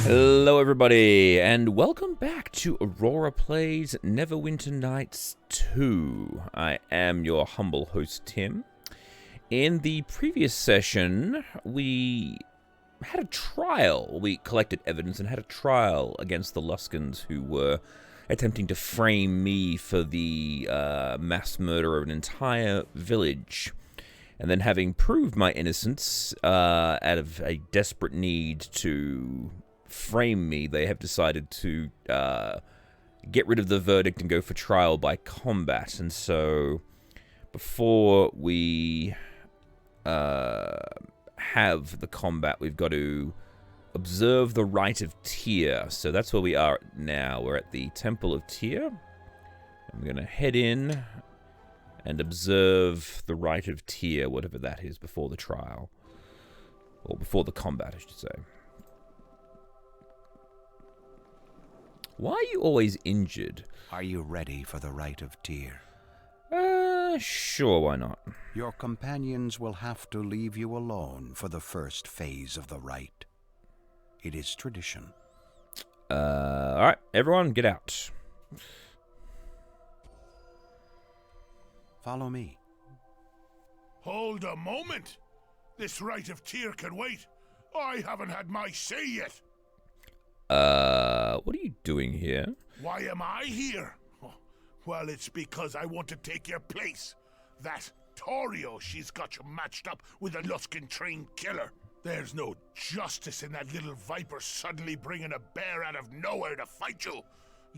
Hello everybody, and welcome back to Aurora Plays Neverwinter Nights 2. I am your humble host, Tim. In the previous session, we had a trial. We collected evidence and had a trial against the Luskans who were attempting to frame me for the mass murder of an entire village. And then having proved my innocence out of a desperate need to frame me, they have decided to get rid of the verdict and go for trial by combat. And so, before we have the combat, we've got to observe the Rite of Tyr. So that's where we are now. We're at the Temple of Tyr. I'm going to head in and observe the Rite of Tyr, whatever that is, before the trial. Or before the combat, I should say. Why are you always injured? Are you ready for the Rite of Tyr? Sure, why not? Your companions will have to leave you alone for the first phase of the rite. It is tradition. Alright, everyone, get out. Follow me. Hold a moment! This Rite of Tyr can wait. I haven't had my say yet. What are you doing here? Why am I here? Oh, well, it's because I want to take your place. That Torio, she's got you matched up with a Luskan-trained killer. There's no justice in that little viper suddenly bringing a bear out of nowhere to fight you.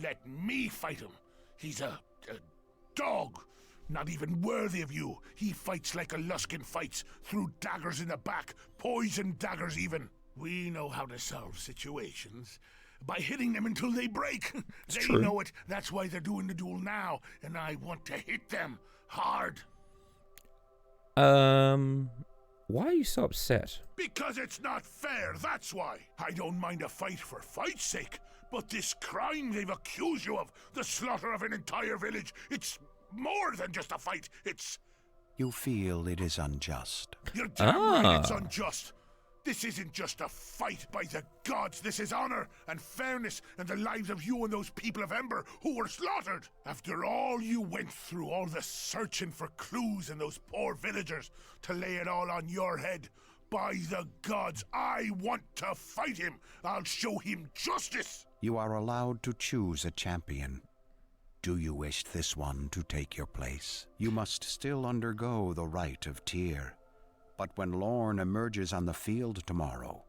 Let me fight him. He's a dog. Not even worthy of you. He fights like a Luskan fights, through daggers in the back, poison daggers even. We know how to solve situations. By hitting them until they break. They true. know it. That's why they're doing the duel now. And I want to hit them hard. Why are you so upset? Because it's not fair, that's why. I don't mind a fight for fight's sake. But this crime they've accused you of, the slaughter of an entire village, it's more than just a fight. It's... You feel it is unjust. You're damn right it's unjust. This isn't just a fight by the gods. This is honor and fairness and the lives of you and those people of Ember who were slaughtered. After all you went through, all the searching for clues and those poor villagers, to lay it all on your head. By the gods, I want to fight him. I'll show him justice. You are allowed to choose a champion. Do you wish this one to take your place? You must still undergo the Rite of Tyr. But when Lorne emerges on the field tomorrow,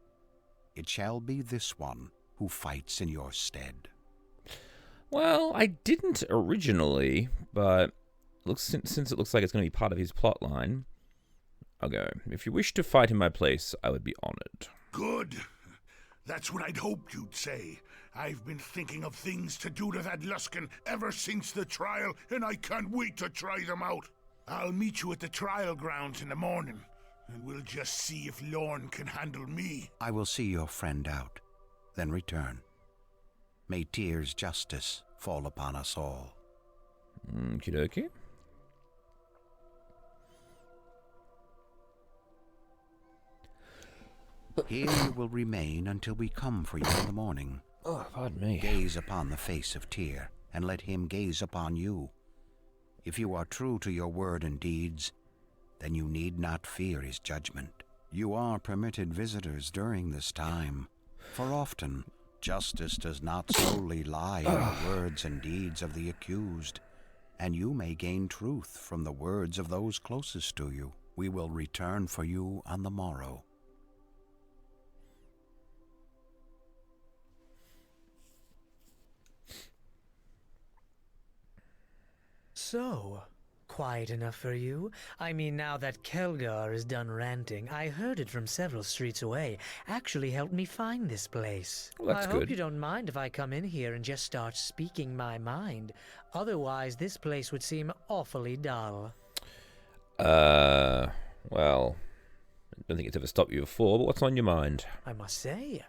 it shall be this one who fights in your stead. Well, I didn't originally, but since it looks like it's going to be part of his plotline, I'll go. If you wish to fight in my place, I would be honored. Good. That's what I'd hoped you'd say. I've been thinking of things to do to that Luskan ever since the trial, and I can't wait to try them out. I'll meet you at the trial grounds in the morning. And we'll just see if Lorne can handle me. I will see your friend out, then return. May Tyr's justice fall upon us all. Okie dokie. Here you will remain until we come for you in the morning. Oh, pardon me. Gaze upon the face of Tyr, and let him gaze upon you. If you are true to your word and deeds, then you need not fear his judgment. You are permitted visitors during this time, for often justice does not solely lie in the words and deeds of the accused, and you may gain truth from the words of those closest to you. We will return for you on the morrow. So, quiet enough for you? I mean, now that Kelgar is done ranting, I heard it from several streets away. Actually helped me find this place. Well, that's I good. hope you don't mind if I come in here and just start speaking my mind. Otherwise, this place would seem awfully dull. Well, I don't think it's ever stopped you before, but what's on your mind? I must say,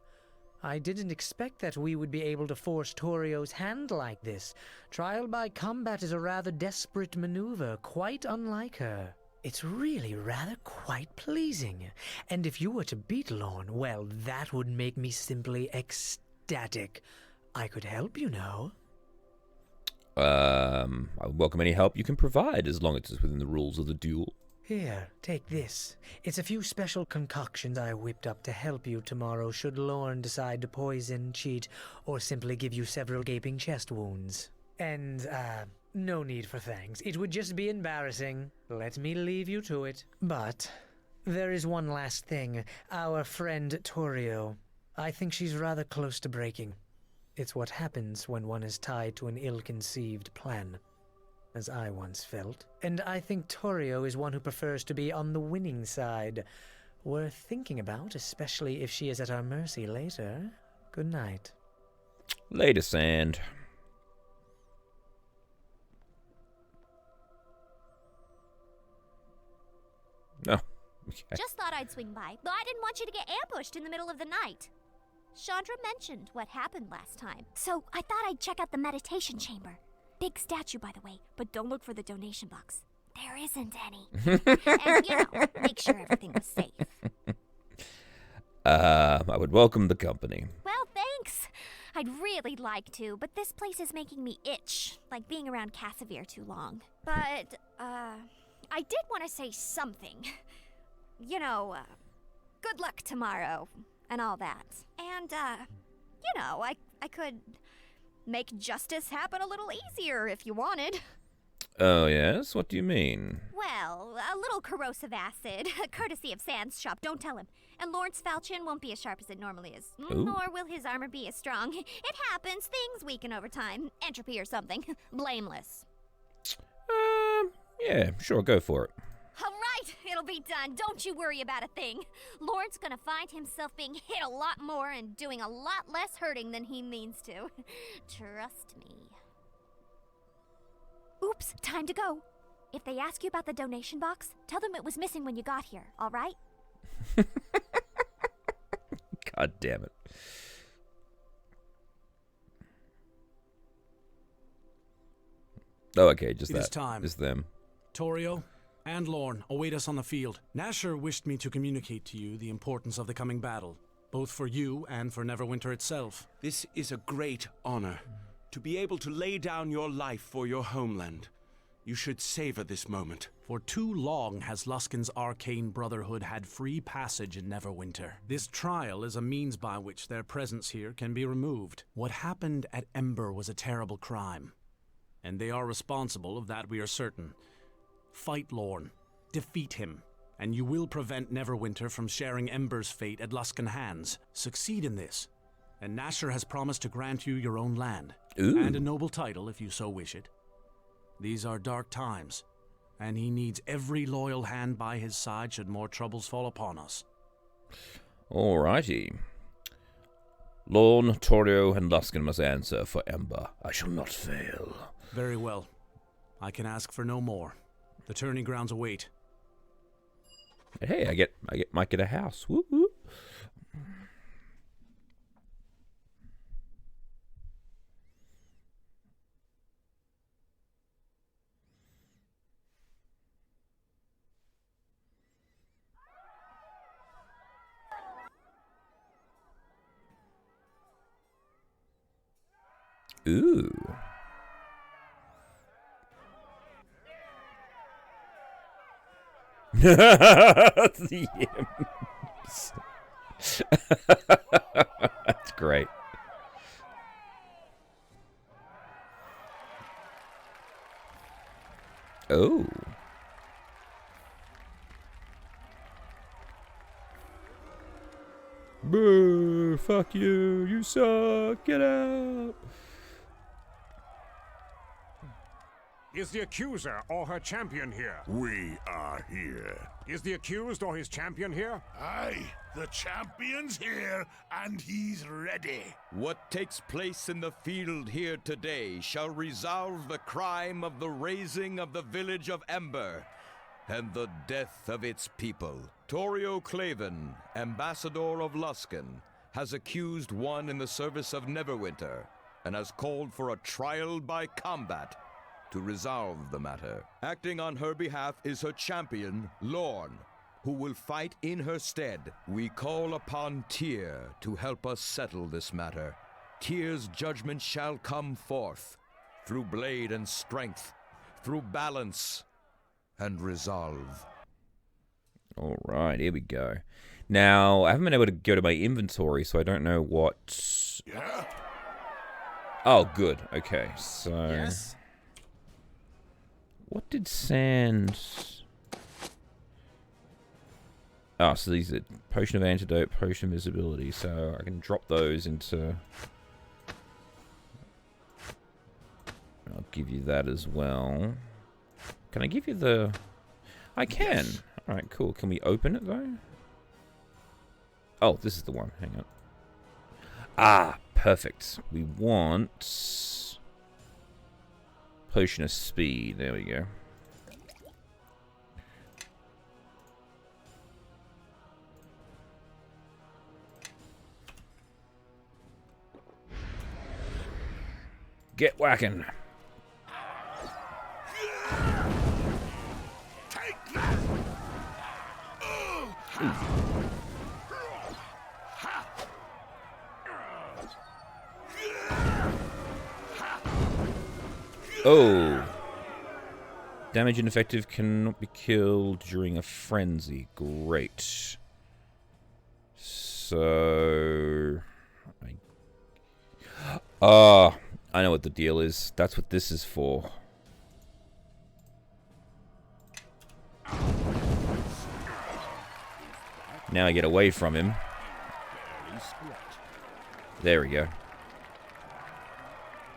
I didn't expect that we would be able to force Torio's hand like this. Trial by combat is a rather desperate maneuver, quite unlike her. It's really rather quite pleasing. And if you were to beat Lorne, well, that would make me simply ecstatic. I could help, you know. I would welcome any help you can provide, as long as it's within the rules of the duel. Here, take this. It's a few special concoctions I whipped up to help you tomorrow should Lorne decide to poison, cheat, or simply give you several gaping chest wounds. And, no need for thanks. It would just be embarrassing. Let me leave you to it. But there is one last thing. Our friend Torio. I think she's rather close to breaking. It's what happens when one is tied to an ill-conceived plan, as I once felt. And I think Torio is one who prefers to be on the winning side. Worth thinking about, especially if she is at our mercy later. Good night. Later, Sand. No. Okay. Just thought I'd swing by, though I didn't want you to get ambushed in the middle of the night. Chandra mentioned what happened last time, so I thought I'd check out the meditation chamber. Big statue, by the way, but don't look for the donation box. There isn't any. And, you know, make sure everything was safe. I would welcome the company. Well, thanks. I'd really like to, but this place is making me itch, like being around Casimir too long. But, I did want to say something. You know, good luck tomorrow, and all that. And, you know, I could make justice happen a little easier if you wanted. Oh, yes? What do you mean? Well, a little corrosive acid, courtesy of Sand's shop, don't tell him. And Lawrence falchion won't be as sharp as it normally is. Ooh. Nor will his armor be as strong. It happens, things weaken over time. Entropy or something. Blameless. Yeah, sure, go for it. All right, it'll be done. Don't you worry about a thing. Lawrence gonna find himself being hit a lot more and doing a lot less hurting than he means to. Trust me. Oops, time to go. If they ask you about the donation box, tell them it was missing when you got here, all right? God damn it. Oh, okay, just It that. is time. Just them. Torio and Lorne await us on the field. Nasher wished me to communicate to you the importance of the coming battle, both for you and for Neverwinter itself. This is a great honor, to be able to lay down your life for your homeland. You should savor this moment. For too long has Luskin's arcane brotherhood had free passage in Neverwinter. This trial is a means by which their presence here can be removed. What happened at Ember was a terrible crime, and they are responsible, of that we are certain. Fight Lorne, defeat him, and you will prevent Neverwinter from sharing Ember's fate at Luskin hands. Succeed in this, and Nasher has promised to grant you your own land, Ooh. and a noble title if you so wish it. These are dark times, and he needs every loyal hand by his side should more troubles fall upon us. Alrighty. Lorne, Torio, and Luskin must answer for Ember. I shall not fail. Very well. I can ask for no more. The tourney grounds await. Hey, might get a house. Woo woo. Ooh. The imps. That's great. Oh. Boo, fuck you, you suck, get out. Is the accuser or her champion here? We are here. Is the accused or his champion here? Aye, the champion's here, and he's ready. What takes place in the field here today shall resolve the crime of the razing of the village of Ember and the death of its people. Torio Claven, ambassador of Luskin, has accused one in the service of Neverwinter and has called for a trial by combat. to resolve the matter. Acting on her behalf is her champion, Lorne, who will fight in her stead. We call upon Tyr to help us settle this matter. Tyr's judgment shall come forth, through blade and strength, through balance and resolve. Alright, here we go. Now, I haven't been able to go to my inventory, so I don't know what... Yeah? Oh, good. Okay, so... Yes? What did sand... Oh, so these are Potion of Antidote, Potion of Visibility, so I can drop those into... I'll give you that as well. Can I give you the... I can! Yes. Alright, cool. Can we open it, though? Oh, this is the one. Hang on. Ah, perfect. We want... Potion of Speed. There we go. Get whacking. Take that! Oh. Damage ineffective cannot be killed during a frenzy. Great. So... I know what the deal is. That's what this is for. Now I get away from him. There we go.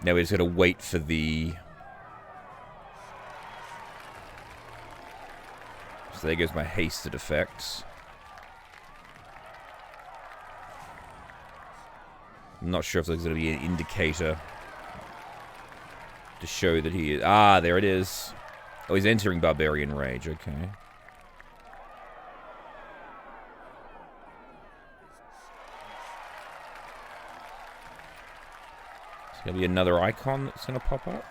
Now we just gotta wait for the... So there goes my hasted effects. I'm not sure if there's gonna be an indicator to show that he is... Ah, there it is. Oh, he's entering Barbarian Rage, okay. There's gonna be another icon that's gonna pop up.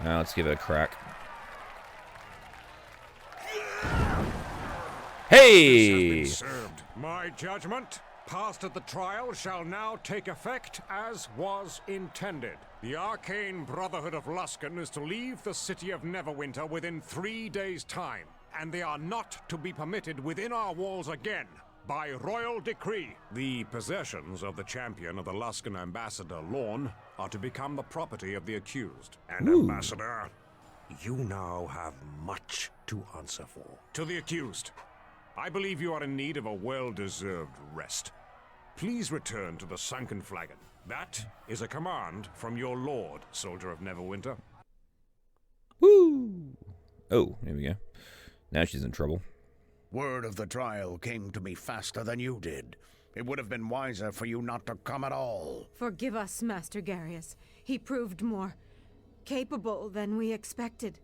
Now let's give it a crack. Hey! This has been served. My judgment, passed at the trial, shall now take effect as was intended. The arcane Brotherhood of Luskan is to leave the city of Neverwinter within 3 days' time, and they are not to be permitted within our walls again. By royal decree, the possessions of the champion of the Luskan ambassador, Lorne, are to become the property of the accused. And Ambassador, you now have much to answer for. To the accused, I believe you are in need of a well-deserved rest. Please return to the Sunken Flagon. That is a command from your lord, soldier of Neverwinter. Woo! Oh, here we go. Now she's in trouble. Word of the trial came to me faster than you did. It would have been wiser for you not to come at all. Forgive us, Master Garius. He proved more capable than we expected.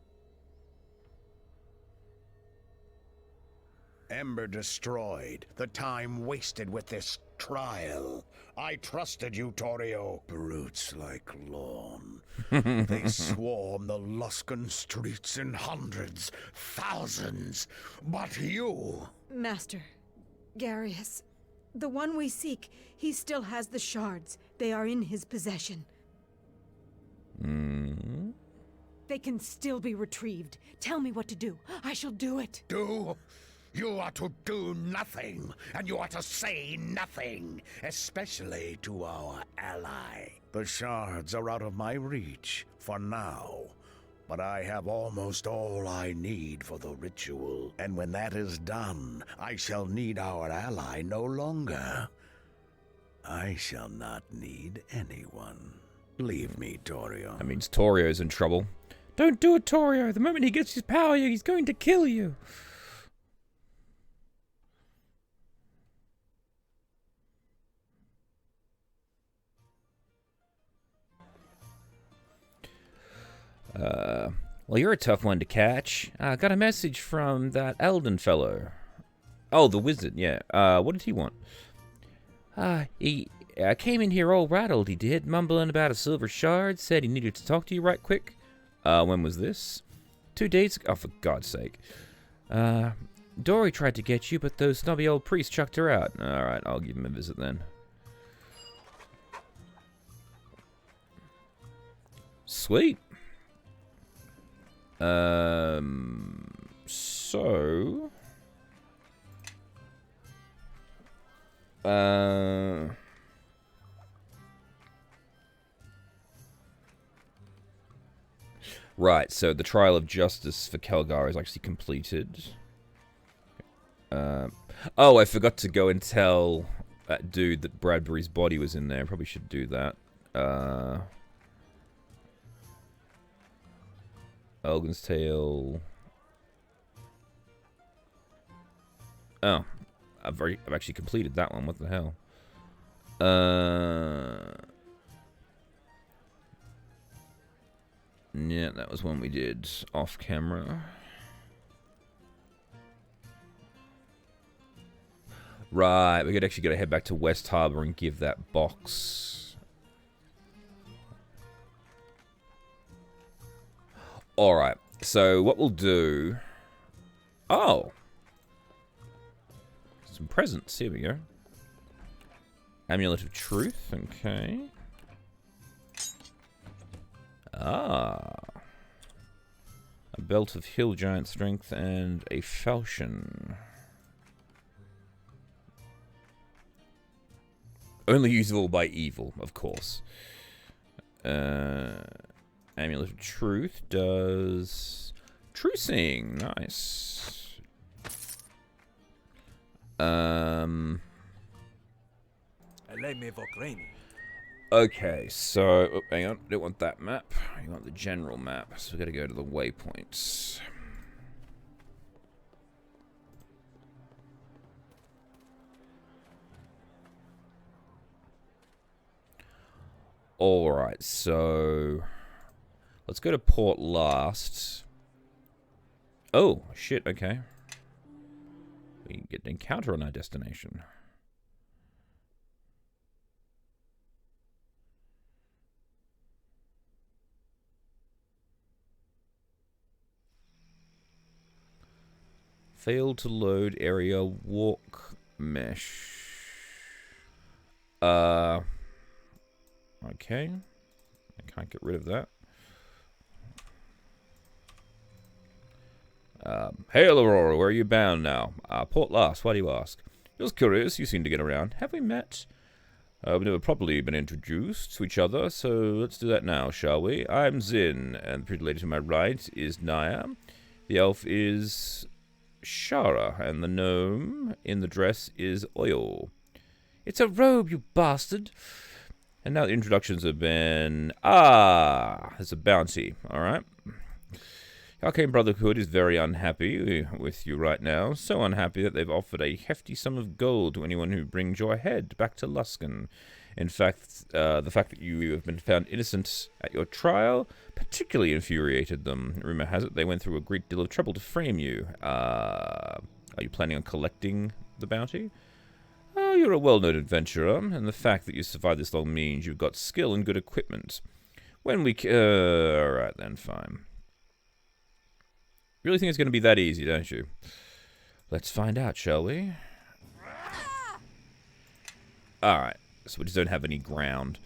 Ember destroyed. The time wasted with this trial. I trusted you, Torio. Brutes like Lorne. They swarm the Luskan streets in hundreds, thousands. But you... Master Garius, the one we seek, he still has the shards. They are in his possession. They can still be retrieved. Tell me what to do. I shall do it. Do? You are to do nothing, and you are to say nothing, especially to our ally. The shards are out of my reach, for now, but I have almost all I need for the ritual, and when that is done, I shall need our ally no longer. I shall not need anyone. Leave me, Torio. That means Torio's in trouble. Don't do it, Torio! The moment he gets his power, he's going to kill you! Well, you're a tough one to catch. I got a message from that Elden fellow. Oh, the wizard, yeah. What did he want? I came in here all rattled, he did, mumbling about a silver shard, said he needed to talk to you right quick. When was this? 2 days ago. Oh, for God's sake. Dory tried to get you, but those snobby old priests chucked her out. Alright, I'll give him a visit then. Sweet. So... Right, so the trial of justice for Kelgar is actually completed. Oh, I forgot to go and tell that dude that Bradbury's body was in there. Probably should do that. Elgin's Tale. Oh, I've actually completed that one. What the hell? Yeah, that was one we did off camera. Right, we could actually gotta head back to West Harbor and give that box. Alright, so what we'll do... Oh! Some presents, here we go. Amulet of Truth, okay. Ah. A belt of hill giant strength and a falchion. Only usable by evil, of course. Amulet of Truth does... Trucing, nice. Okay, so... Oh, hang on, don't want that map. I want the general map, so we gotta go to the waypoints. Alright, so... Let's go to port last. Oh, shit, okay. We can get an encounter on our destination. Failed to load area walk mesh. Okay. I can't get rid of that. Hail, Aurora, where are you bound now? Port last, why do you ask? Just curious, you seem to get around. Have we met? We've never properly been introduced to each other, so let's do that now, shall we? I'm Zin, and the pretty lady to my right is Naya. The elf is Shara, and the gnome in the dress is Oyo. It's a robe, you bastard! And now the introductions have been... there's a bounty, alright? Arcane Brotherhood is very unhappy with you right now. So unhappy that they've offered a hefty sum of gold to anyone who brings your head back to Luskan. In fact, the fact that you have been found innocent at your trial particularly infuriated them. Rumor has it they went through a great deal of trouble to frame you. Are you planning on collecting the bounty? Oh, you're a well-known adventurer, and the fact that you survived this long means you've got skill and good equipment. When we... alright then, fine. Really think it's going to be that easy, don't you? Let's find out, shall we? Alright, so we just don't have any ground.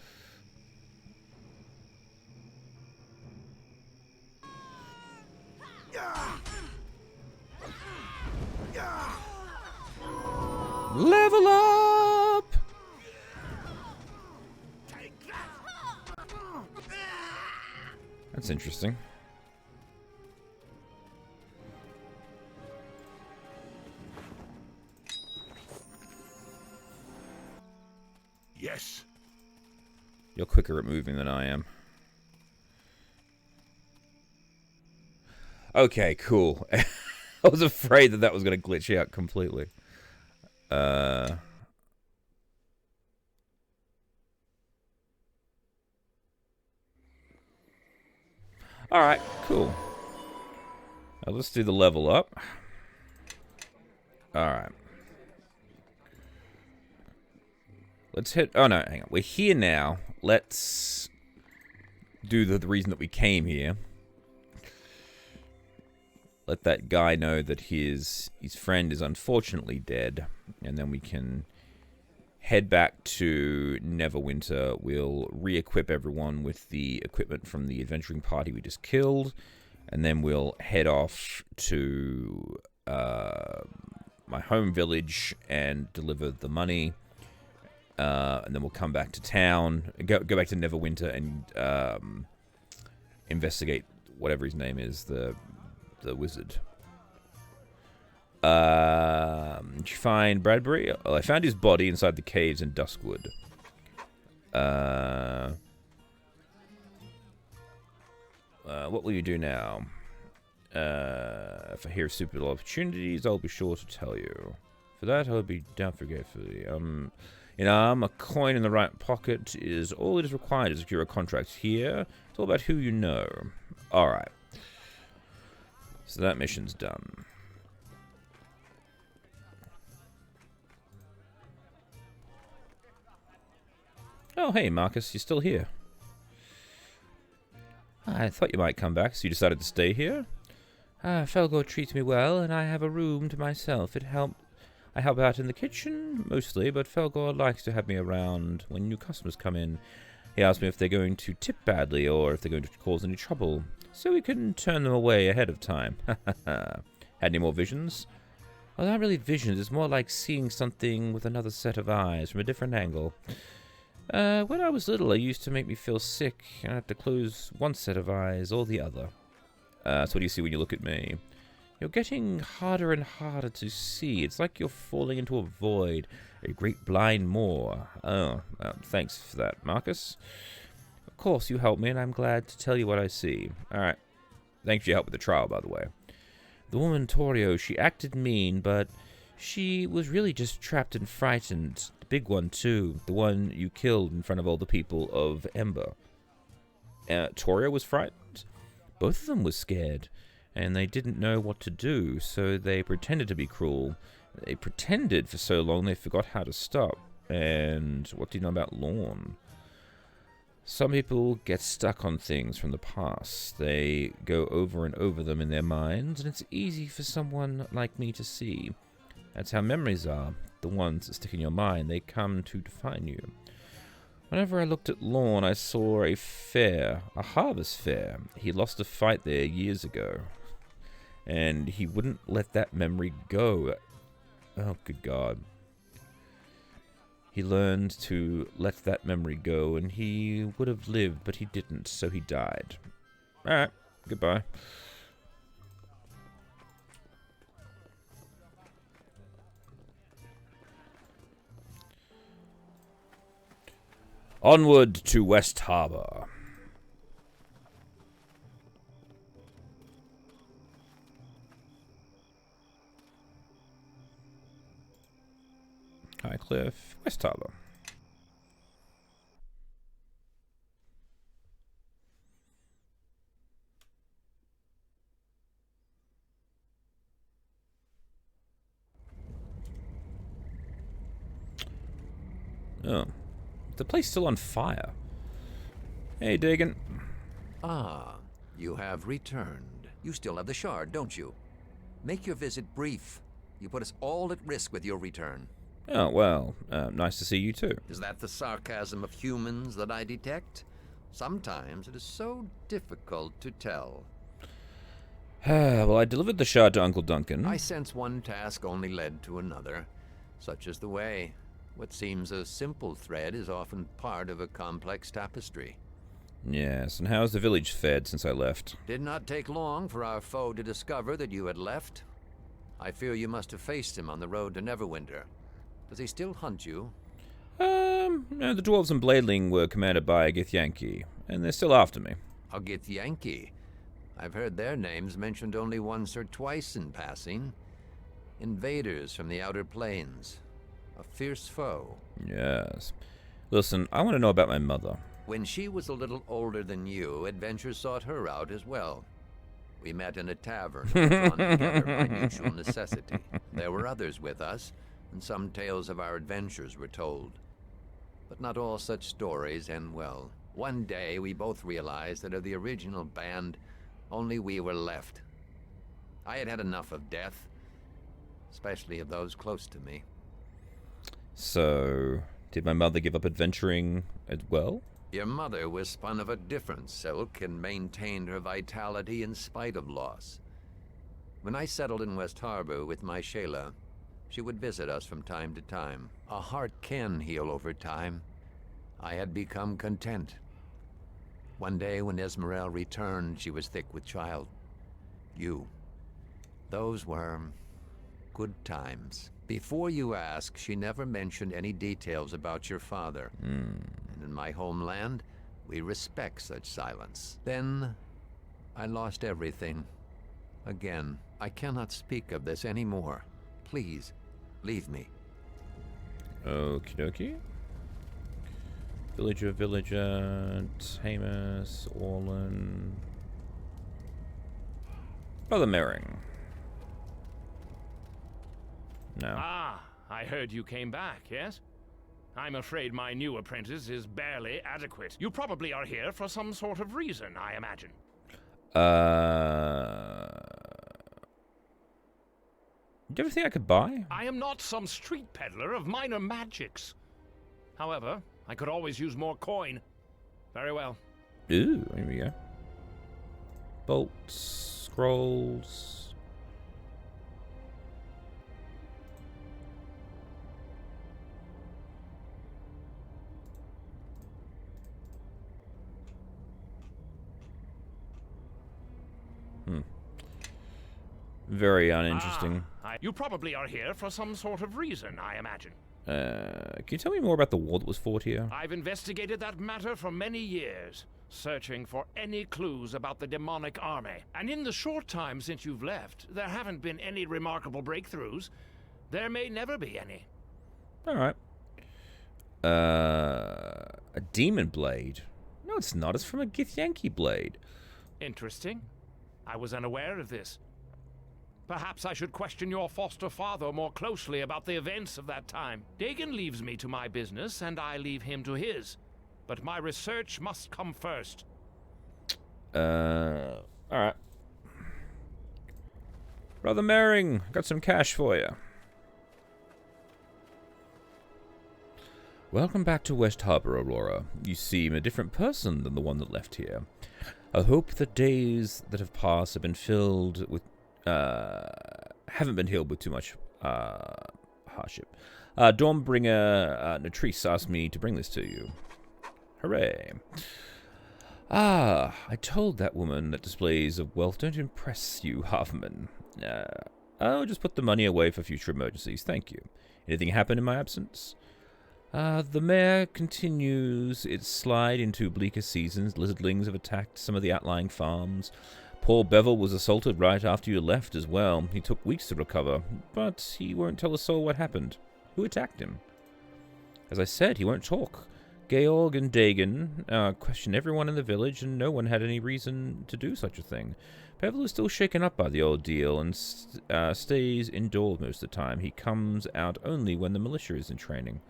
Level up! That's interesting. Yes. You're quicker at moving than I am. Okay, cool. I was afraid that was going to glitch out completely. Alright, cool. Now let's do the level up. Alright. let's head... Oh, no, hang on. We're here now. Let's do the reason that we came here. Let that guy know that his friend is unfortunately dead. And then we can head back to Neverwinter. We'll re-equip everyone with the equipment from the adventuring party we just killed. And then we'll head off to my home village and deliver the money. And then we'll come back to town, go back to Neverwinter and investigate whatever his name is, the wizard. Did you find Bradbury? Well, I found his body inside the caves in Duskwood. What will you do now? If I hear suitable opportunities, I'll be sure to tell you. For that, I'll be down forgetfully. In arm, a coin in the right pocket is all it is required to secure a contract here. It's all about who you know. Alright. So that mission's done. Oh, hey, Marcus, you're still here. I thought you might come back, so you decided to stay here? Felgor treats me well, and I have a room to myself. I help out in the kitchen, mostly, but Felgor likes to have me around when new customers come in. He asks me if they're going to tip badly, or if they're going to cause any trouble, so we can turn them away ahead of time. Had any more visions? Well, not really visions, it's more like seeing something with another set of eyes from a different angle. When I was little, it used to make me feel sick, and I had to close one set of eyes or the other. So what do you see when you look at me? You're getting harder and harder to see. It's like you're falling into a void, a great blind moor. Oh, thanks for that, Marcus. Of course, you helped me, and I'm glad to tell you what I see. Alright. Thanks for your help with the trial, by the way. The woman, Torio, she acted mean, but she was really just trapped and frightened. The big one, too. The one you killed in front of all the people of Ember. Torio was frightened? Both of them were scared, and they didn't know what to do, so they pretended to be cruel. They pretended for so long they forgot how to stop. And what do you know about Lorne? Some people get stuck on things from the past. They go over and over them in their minds, and it's easy for someone like me to see. That's how memories are. The ones that stick in your mind, they come to define you. Whenever I looked at Lorne, I saw a fair, a harvest fair. He lost a fight there years ago, and he wouldn't let that memory go. Oh, good God. He learned to let that memory go, and he would have lived, but he didn't, so he died. Alright, goodbye. Onward to West Harbor. Highcliff, West Harbor. Oh. The place still on fire. Hey, Dagon. Ah, you have returned. You still have the shard, don't you? Make your visit brief. You put us all at risk with your return. Oh, well, nice to see you too. Is that the sarcasm of humans that I detect? Sometimes it is so difficult to tell. Well, I delivered the shard to Uncle Duncan. I sense one task only led to another. Such is the way. What seems a simple thread is often part of a complex tapestry. Yes, and how's the village fared since I left? Did not take long for our foe to discover that you had left. I fear you must have faced him on the road to Neverwinter. Does he still hunt you? No, the dwarves and Bladeling were commanded by Githyanki, and they're still after me. A Githyanki? I've heard their names mentioned only once or twice in passing. Invaders from the Outer Plains. A fierce foe. Yes. Listen, I want to know about my mother. When she was a little older than you, adventure sought her out as well. We met in a tavern, drawn together by mutual necessity. There were others with us, and some tales of our adventures were told. But not all such stories end well. One day, we both realized that of the original band, only we were left. I had had enough of death, especially of those close to me. So, did my mother give up adventuring as well? Your mother was spun of a different silk and maintained her vitality in spite of loss. When I settled in West Harbor with my Shayla, she would visit us from time to time. A heart can heal over time. I had become content. One day when Esmerelle returned, she was thick with child. You. Those were good times. Before you ask, she never mentioned any details about your father. And in my homeland, we respect such silence. Then, I lost everything. Again, I cannot speak of this anymore. Please, leave me. Okie dokie. Villager, Tamus, Orlan. Brother Mering. No. Ah, I heard you came back, yes? I'm afraid my new apprentice is barely adequate. You probably are here for some sort of reason, I imagine. Do you ever think I could buy? I am not some street peddler of minor magics. However, I could always use more coin. Very well. Ooh, here we go. Bolts, scrolls. Very uninteresting. You probably are here for some sort of reason, I imagine. Can you tell me more about the war that was fought here? I've investigated that matter for many years, searching for any clues about the demonic army. And in the short time since you've left, there haven't been any remarkable breakthroughs. There may never be any. Alright. A demon blade? No, it's not. It's from a Githyanki blade. Interesting. I was unaware of this. Perhaps I should question your foster father more closely about the events of that time. Dagon leaves me to my business, and I leave him to his. But my research must come first. Alright. Brother Mering, got some cash for you. Welcome back to West Harbor, Aurora. You seem a different person than the one that left here. I hope the days that have passed have been filled with haven't been healed with too much hardship. Dawnbringer Natrice asked me to bring this to you. Hooray. Ah, I told that woman that displays of wealth don't impress you, Halfman. I'll just put the money away for future emergencies, thank you. Anything happen in my absence? The mare continues its slide into bleaker seasons. Lizardlings have attacked some of the outlying farms. Poor Bevel was assaulted right after you left as well. He took weeks to recover, but he won't tell a soul what happened. Who attacked him? As I said, he won't talk. Georg and Dagon questioned everyone in the village, and no one had any reason to do such a thing. Bevel is still shaken up by the ordeal and stays indoors most of the time. He comes out only when the militia is in training.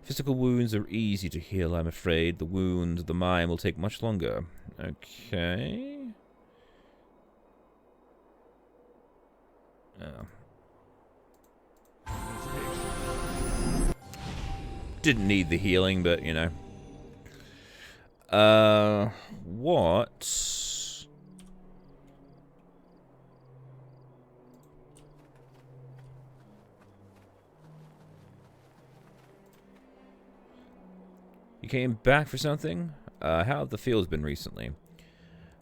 Physical wounds are easy to heal, I'm afraid. The wounds of the mind will take much longer. Okay. Didn't need the healing, but, you know. What? You came back for something? How have the fields been recently?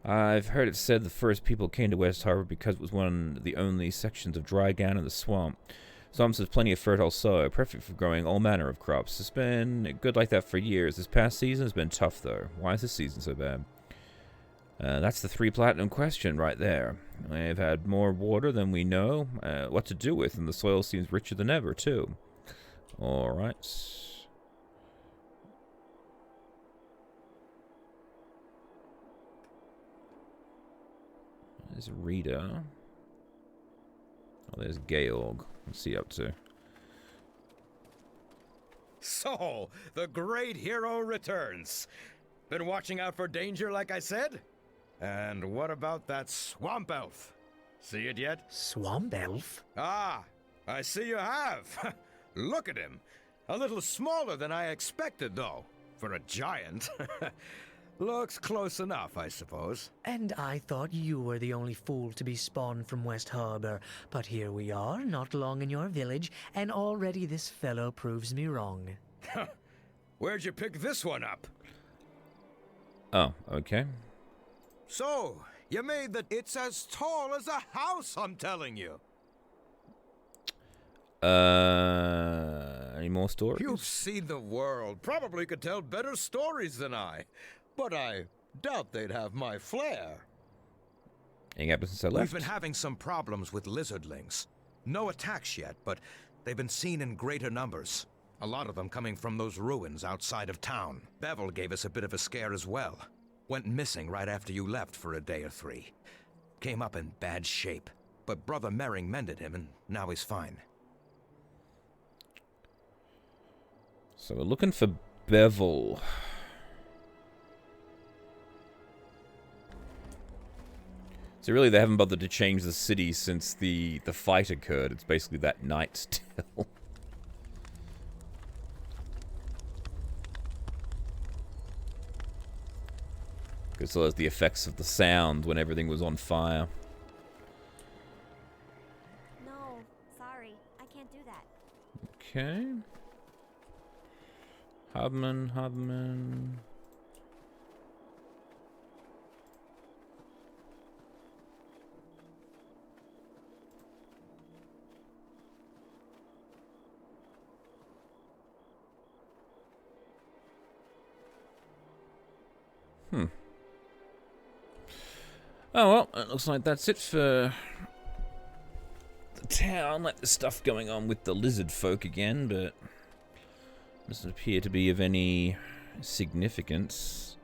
I've heard it said the first people came to West Harbor because it was one of the only sections of dry ground in the swamp. Swamps have plenty of fertile soil, perfect for growing all manner of crops. It's been good like that for years. This past season has been tough, though. Why is this season so bad? That's the 3 platinum question right there. We've had more water than we know what to do with, and the soil seems richer than ever, too. Alright. There's Rita. Oh, there's Georg. What's he up to? So Oh, the great hero returns. Been watching out for danger, like I said? And what about that swamp elf? See it yet? Swamp elf? Ah, I see you have. Look at him. A little smaller than I expected, though, for a giant. Looks close enough, I suppose. And I thought you were the only fool to be spawned from West Harbor. But here we are, not long in your village, and already this fellow proves me wrong. Where'd you pick this one up? Oh, okay. So, you made the... It's as tall as a house, I'm telling you. Any more stories? You've seen the world. Probably could tell better stories than I. But I doubt they'd have my flair. Anything happened since I left? We've been having some problems with lizardlings. No attacks yet, but they've been seen in greater numbers. A lot of them coming from those ruins outside of town. Bevel gave us a bit of a scare as well. Went missing right after you left for a day or 3. Came up in bad shape, but Brother Mering mended him and now he's fine. So we're looking for Bevel. So really, they haven't bothered to change the city since the fight occurred. It's basically that night still. Because so there's the effects of the sound when everything was on fire. No, sorry. I can't do that. Okay. Hubman. Oh well, it looks like that's it for the town. Like, there's stuff going on with the lizard folk again, but doesn't appear to be of any significance.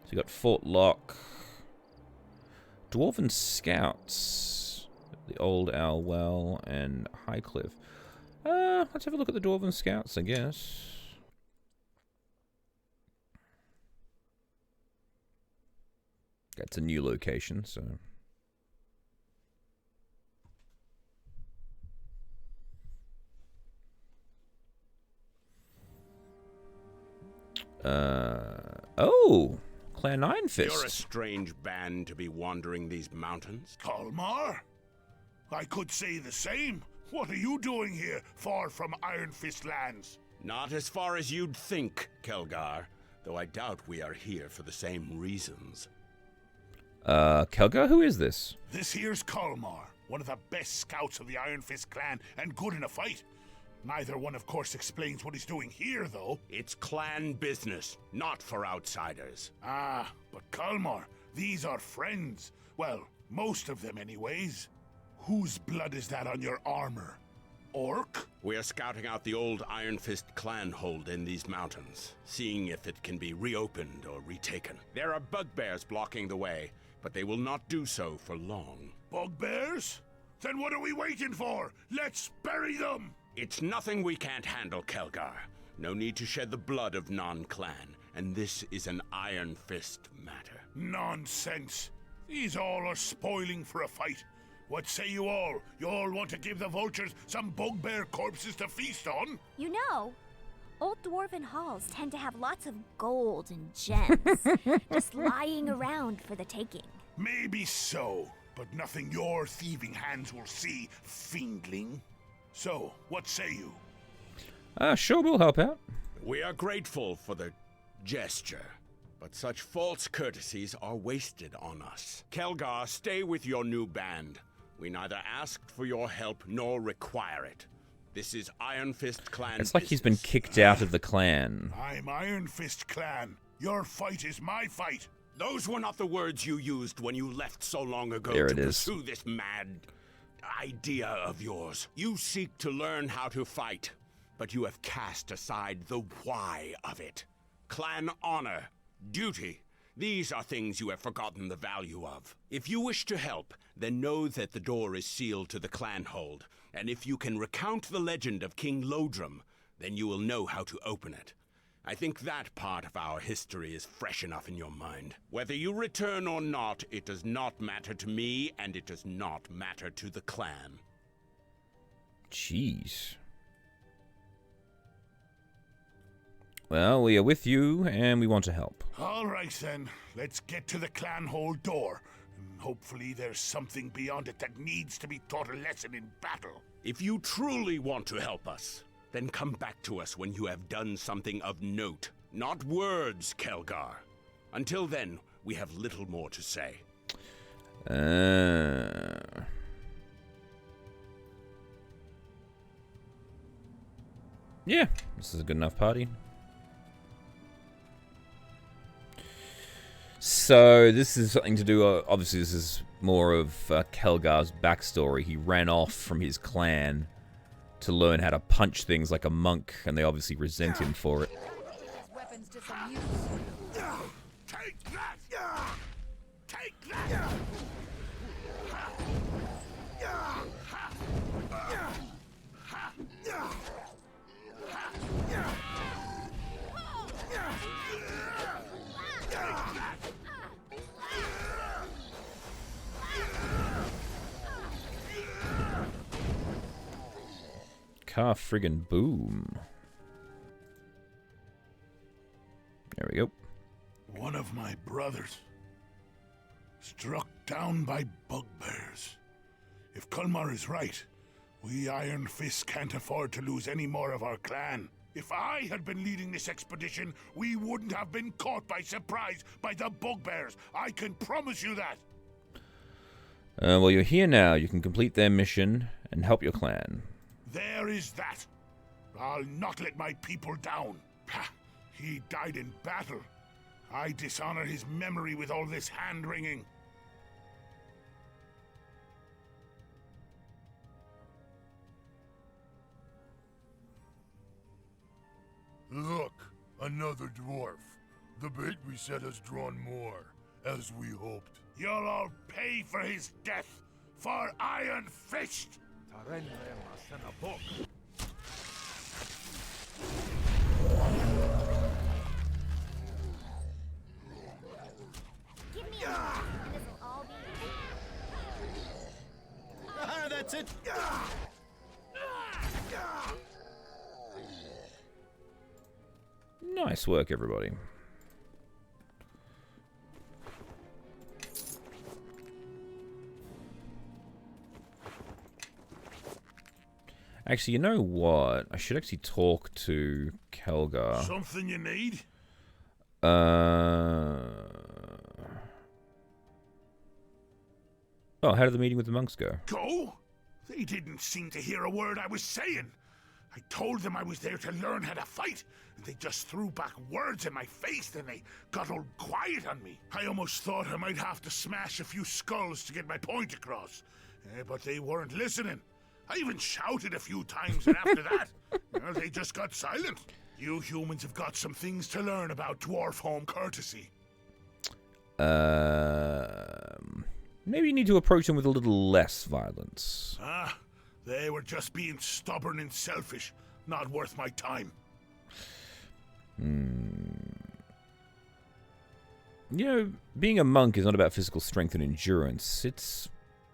So you got Fort Lock, Dwarven Scouts, the Old Owl Well, and Highcliff. Let's have a look at the Dwarven Scouts, I guess. That's a new location, so... Oh! Clan Iron Fist. You're a strange band to be wandering these mountains. Kalmar? I could say the same. What are you doing here, far from Iron Fist lands? Not as far as you'd think, Kelgar, though I doubt we are here for the same reasons. Kelgar? Who is this? This here's Kalmar, one of the best scouts of the Iron Fist clan, and good in a fight. Neither one, of course, explains what he's doing here, though. It's clan business, not for outsiders. Ah, but Kalmar, these are friends. Well, most of them anyways. Whose blood is that on your armor? Orc? We're scouting out the old Iron Fist clan hold in these mountains, seeing if it can be reopened or retaken. There are bugbears blocking the way, but they will not do so for long. Bugbears? Then what are we waiting for? Let's bury them! It's nothing we can't handle, Kelgar. No need to shed the blood of non-clan, and this is an Iron Fist matter. Nonsense. These all are spoiling for a fight. What say you all? You all want to give the vultures some bugbear corpses to feast on? You know, old dwarven halls tend to have lots of gold and gems just lying around for the taking. Maybe so, but nothing your thieving hands will see, fiendling. So, what say you? Sure, we'll help out. We are grateful for the gesture, but such false courtesies are wasted on us. Kelgar, stay with your new band. We neither asked for your help nor require it. This is Iron Fist clan It's like he's been kicked out of the clan. I'm Iron Fist clan. Your fight is my fight. Those were not the words you used when you left so long ago There to it is. pursue this mad idea of yours. You seek to learn how to fight, but you have cast aside the why of it. Clan honor, duty, these are things you have forgotten the value of. If you wish to help, then know that the door is sealed to the clan hold, and if you can recount the legend of King Lodrum, Then you will know how to open it. I think that part of our history is fresh enough in your mind. Whether you return or not, it does not matter to me, and it does not matter to the clan. Jeez. Well, we are with you, and we want to help. All right, then. Let's get to the clan hall door. And hopefully there's something beyond it that needs to be taught a lesson in battle. If you truly want to help us, then come back to us when you have done something of note. Not words, Kelgar. Until then, we have little more to say. Yeah, this is a good enough party. So, this is something to do, obviously this is more of Kelgar's backstory. He ran off from his clan to learn how to punch things like a monk, and they obviously resent him for it. Take that! Take that! Car friggin' boom. There we go. One of my brothers. Struck down by bugbears. If Kulmar is right, we Iron Fists can't afford to lose any more of our clan. If I had been leading this expedition, we wouldn't have been caught by surprise by the bugbears. I can promise you that. Well, you're here now. You can complete their mission and help your clan. There is that. I'll not let my people down. Ha! He died in battle. I dishonor his memory with all this hand-wringing. Look, another dwarf. The bait we set has drawn more, as we hoped. You'll all pay for his death, for Iron Fist! Give me a moment, and this will all be... Ah, that's it! Nice work, everybody. Actually, you know what? I should actually talk to Kelgar. Something you need? Oh, how did the meeting with the monks go? Go? They didn't seem to hear a word I was saying. I told them I was there to learn how to fight, and they just threw back words in my face, then they got all quiet on me. I almost thought I might have to smash a few skulls to get my point across, but they weren't listening. I even shouted a few times, and after that, they just got silent. You humans have got some things to learn about dwarf home courtesy. Maybe you need to approach them with a little less violence. They were just being stubborn and selfish. Not worth my time. You know, being a monk is not about physical strength and endurance. It's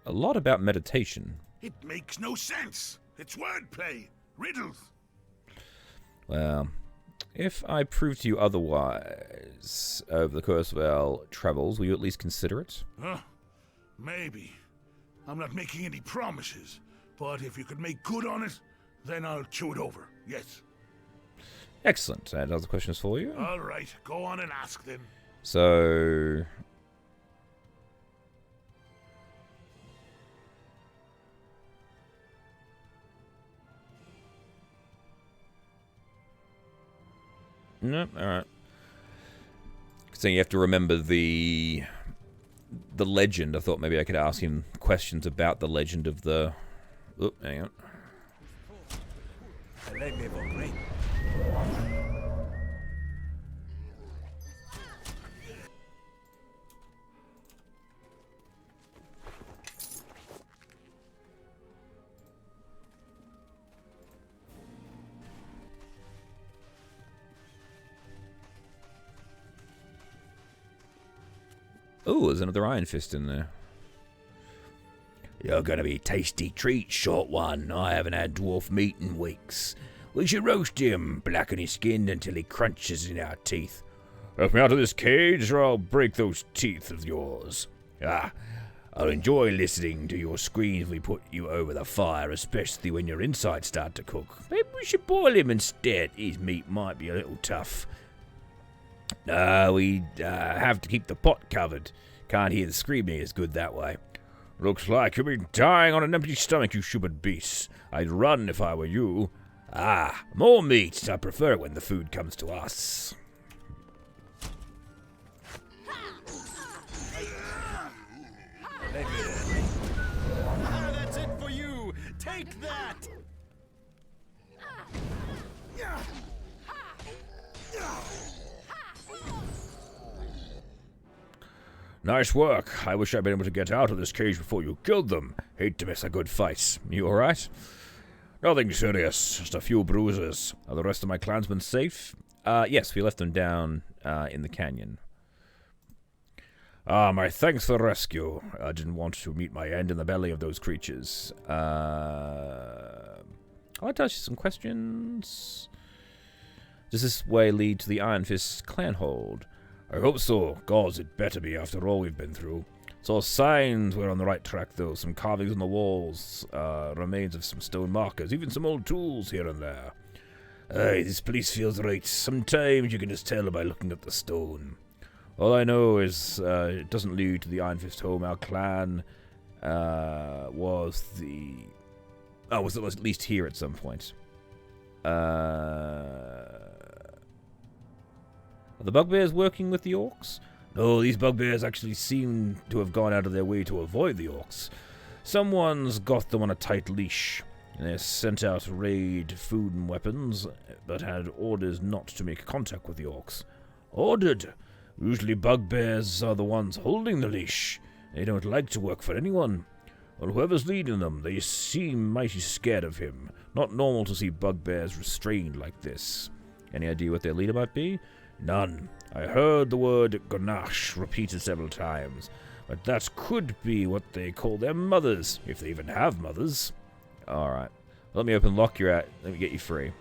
a lot about meditation. It makes no sense. It's wordplay. Riddles. Well, if I prove to you otherwise over the course of our travels, will you at least consider it? Maybe. I'm not making any promises, but if you could make good on it, then I'll chew it over. Yes. Excellent. I had other questions for you. All right. Go on and ask them. So... No, alright. So you have to remember the legend. I thought maybe I could ask him questions about the legend of the... Oh, hang on. Oh, there's another Iron Fist in there. You're gonna be a tasty treat, short one. I haven't had dwarf meat in weeks. We should roast him, blacken his skin until he crunches in our teeth. Help me out of this cage, or I'll break those teeth of yours. I'll enjoy listening to your screams if we put you over the fire, especially when your insides start to cook. Maybe we should boil him instead. His meat might be a little tough. We have to keep the pot covered. Can't hear the screaming as good that way. Looks like you'll be dying on an empty stomach, you stupid beast. I'd run if I were you. More meat. I prefer it when the food comes to us. That's it for you! Take that! Nice work. I wish I'd been able to get out of this cage before you killed them. Hate to miss a good fight. You alright? Nothing serious. Just a few bruises. Are the rest of my clansmen safe? Yes, we left them down in the canyon. My thanks for the rescue. I didn't want to meet my end in the belly of those creatures. I'll ask you some questions. Does this way lead to the Iron Fist clan hold? I hope so. Gods, it better be after all we've been through. Saw signs we're on the right track, though. Some carvings on the walls, remains of some stone markers, even some old tools here and there. Aye, this place feels right. Sometimes you can just tell by looking at the stone. All I know is it doesn't lead to the Iron Fist home. Our clan was at least here at some point. Are the bugbears working with the orcs? No, these bugbears actually seem to have gone out of their way to avoid the orcs. Someone's got them on a tight leash. They sent out to raid food and weapons, but had orders not to make contact with the orcs. Ordered? Usually bugbears are the ones holding the leash. They don't like to work for anyone. Well, whoever's leading them, they seem mighty scared of him. Not normal to see bugbears restrained like this. Any idea what their leader might be? None. I heard the word Ganache repeated several times, but that could be what they call their mothers, if they even have mothers. Alright. Let me open lock you out. Let me get you free.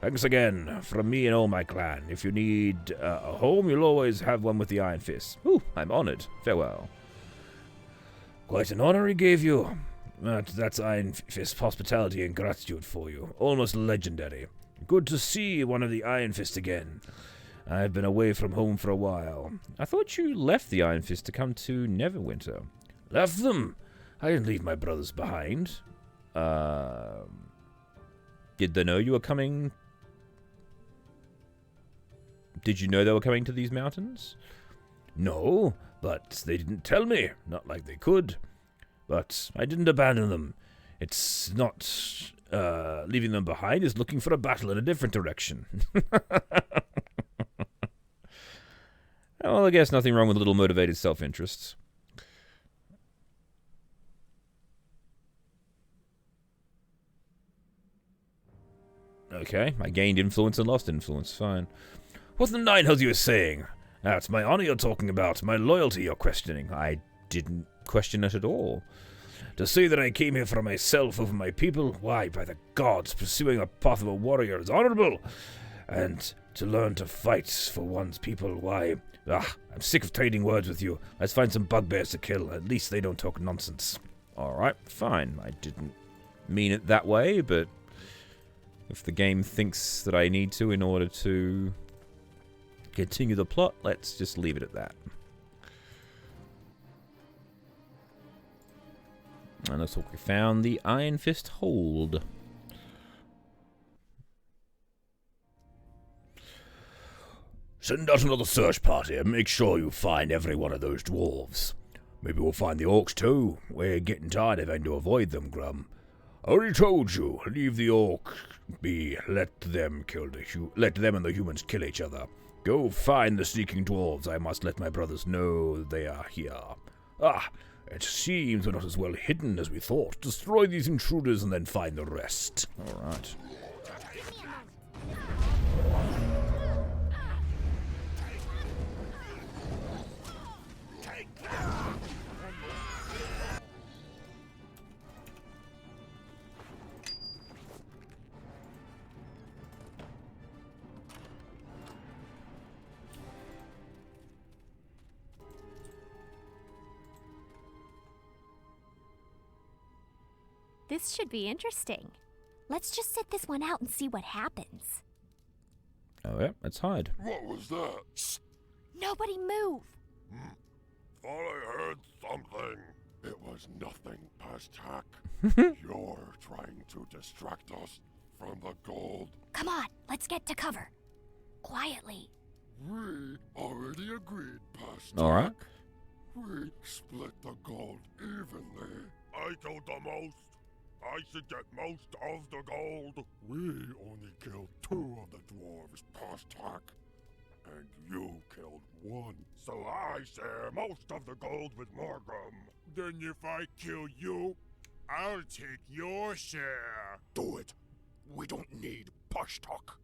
Thanks again, from me and all my clan. If you need a home, you'll always have one with the Iron Fist. Ooh, I'm honored. Farewell. Quite an honor he gave you. That's Iron Fist hospitality and gratitude for you. Almost legendary. Good to see one of the Iron Fist again. I've been away from home for a while. I thought you left the Iron Fist to come to Neverwinter. Left them? I didn't leave my brothers behind. Did they know you were coming? Did you know they were coming to these mountains? No, but they didn't tell me. Not like they could. But I didn't abandon them. It's not leaving them behind. It's looking for a battle in a different direction. Well, I guess nothing wrong with a little motivated self-interest. Okay, I gained influence and lost influence. Fine. What the nine hells you were saying? That's my honor you're talking about. My loyalty you're questioning. I didn't question it at all. To say that I came here for myself over my people, why, by the gods, pursuing a path of a warrior is honorable. And to learn to fight for one's people, why... I'm sick of trading words with you. Let's find some bugbears to kill. At least they don't talk nonsense. Alright, fine. I didn't mean it that way, but if the game thinks that I need to in order to continue the plot, let's just leave it at that. And looks like we found the Iron Fist hold. Send out another search party and make sure you find every one of those dwarves. Maybe we'll find the orcs too. We're getting tired of having to avoid them, Grum. I already told you, leave the orc be. Let them and the humans kill each other. Go find the sneaking dwarves. I must let my brothers know they are here. It seems we're not as well hidden as we thought. Destroy these intruders and then find the rest. All right. This should be interesting. Let's just sit this one out and see what happens. Oh yeah, let's hide. What was that? Shh! Nobody move! Thought I heard something. It was nothing, past hack. You're trying to distract us from the gold. Come on, let's get to cover. Quietly. We already agreed, past All right. We split the gold evenly. I told the most. I should get most of the gold. We only killed 2 of the dwarves, past hack. And you killed 1. So I share most of the gold with Morgum. Then if I kill you, I'll take your share. Do it. We don't need push talk.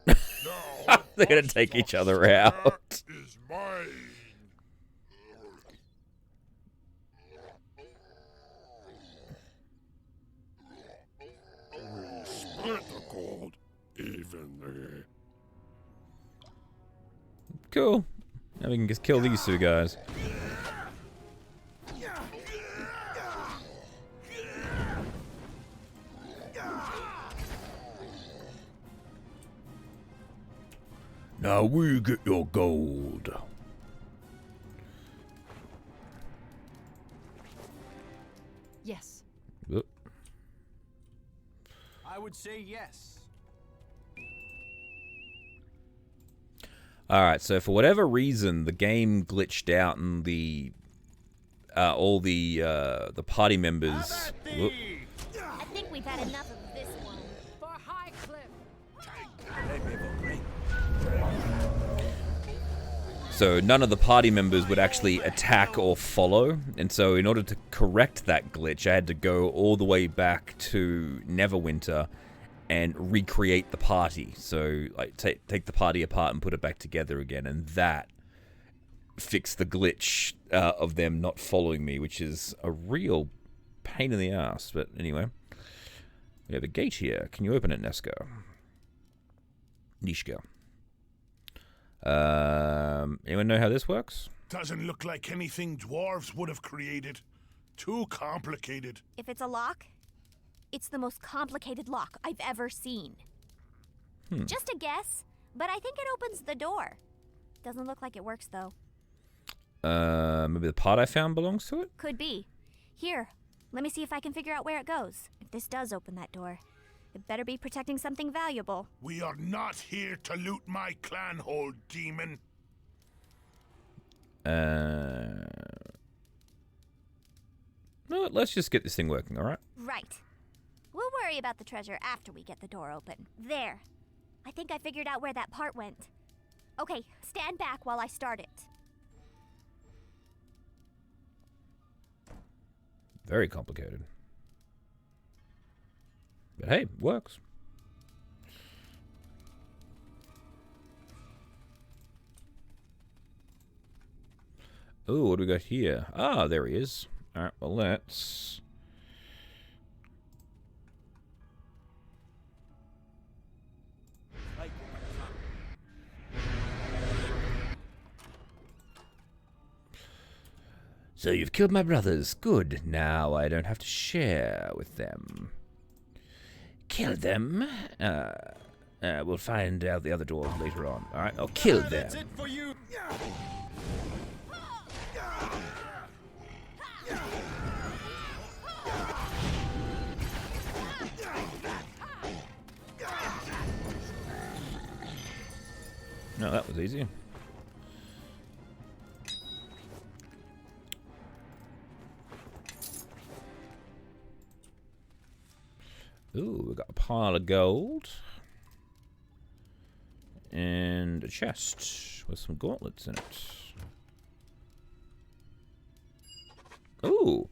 Now, They're gonna take each other out. is mine. We split the gold evenly. Cool. Now we can just kill these 2 guys. Now we get your gold. Yes. Oop. I would say yes. Alright, so for whatever reason, the game glitched out and the all the party members. Whoop. I think we've had enough of this one. For High Cliff. So none of the party members would actually attack or follow, and so in order to correct that glitch, I had to go all the way back to Neverwinter and recreate the party. So like take the party apart and put it back together again, and that fixed the glitch of them not following me, which is a real pain in the ass. But anyway, we have a gate here. Can you open it, Nesco? Nishka. Anyone know how this works? Doesn't look like anything dwarves would have created. Too complicated. If it's a lock, it's the most complicated lock I've ever seen. Just a guess, but I think it opens the door. Doesn't look like it works, though. Maybe the part I found belongs to it? Could be. Here, let me see if I can figure out where it goes. If this does open that door, it better be protecting something valuable. We are not here to loot my clan hold, demon. No, let's just get this thing working, alright? Right. We'll worry about the treasure after we get the door open. There. I think I figured out where that part went. Okay, stand back while I start it. Very complicated. But hey, works. Ooh, what do we got here? Ah, there he is. Alright, well let's... So you've killed my brothers. Good. Now I don't have to share with them. Kill them. We'll find out the other dwarves later on. Alright, I'll kill them. That's it for you. No, that was easy. Ooh, we got a pile of gold. And a chest with some gauntlets in it. Ooh,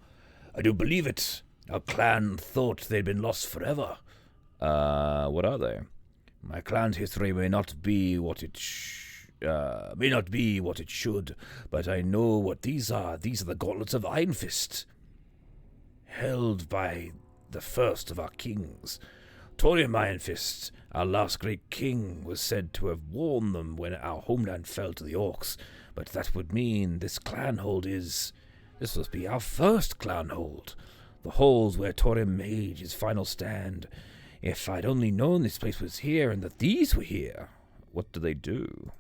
I do believe it. Our clan thought they'd been lost forever. What are they? My clan's history may not be what it should, but I know what these are. These are the gauntlets of Iron Fist, held by the first of our kings. Torium Iron Fist, our last great king, was said to have worn them when our homeland fell to the orcs. But that would mean this clan hold is... This must be our first clan hold. The halls where Torem made his final stand. If I'd only known this place was here and that these were here. What do they do?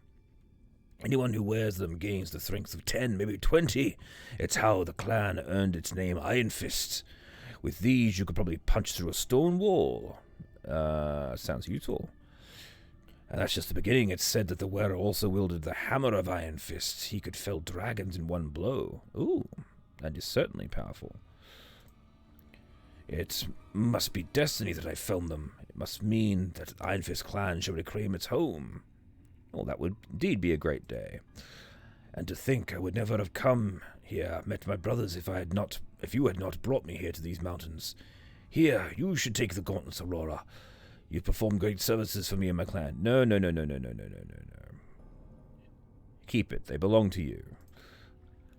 Anyone who wears them gains the strength of 10, maybe 20. It's how the clan earned its name, Iron Fist. With these, you could probably punch through a stone wall. Sounds useful. And that's just the beginning. It's said that the wearer also wielded the hammer of Iron Fist. He could fell dragons in one blow. Ooh, that is certainly powerful. It must be destiny that I found them. It must mean that Iron Fist clan shall reclaim its home. Well, that would indeed be a great day. And to think I would never have come here, met my brothers, if you had not brought me here to these mountains. Here, you should take the gauntlets, Aurora. You've performed great services for me and my clan. No. Keep it. They belong to you.